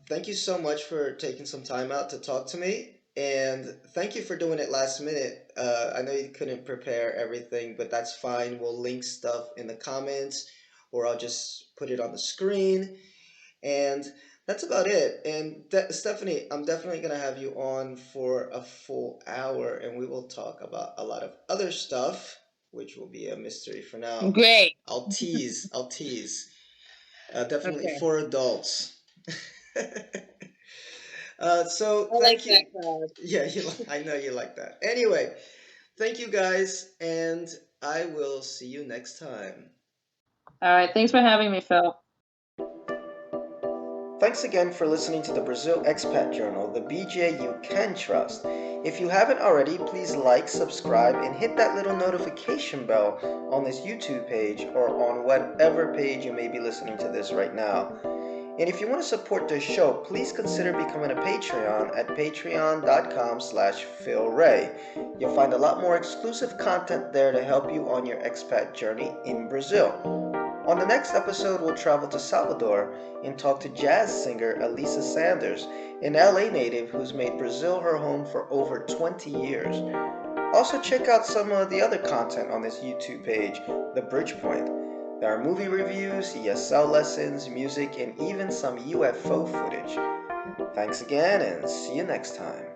Thank you so much for taking some time out to talk to me. And thank you for doing it last minute. I know you couldn't prepare everything, but that's fine. We'll link stuff in the comments, or I'll just put it on the screen. And that's about it. And Stephanie, I'm definitely going to have you on for a full hour, and we will talk about a lot of other stuff, which will be a mystery for now. Great. I'll tease. I'll tease. Definitely Okay. for adults. So I like thank that you. class. Yeah, I know you like that. Anyway, thank you guys, and I will see you next time. All right. Thanks for having me, Phil. Thanks again for listening to the Brazil Expat Journal, the BJ you can trust. If you haven't already, please like, subscribe, and hit that little notification bell on this YouTube page or on whatever page you may be listening to this right now. And if you want to support this show, please consider becoming a Patreon at patreon.com/PhilRay. You'll find a lot more exclusive content there to help you on your expat journey in Brazil. On the next episode, we'll travel to Salvador and talk to jazz singer Elisa Sanders, an LA native who's made Brazil her home for over 20 years. Also, check out some of the other content on this YouTube page, The Bridgepoint. There are movie reviews, ESL lessons, music, and even some UFO footage. Thanks again, and see you next time.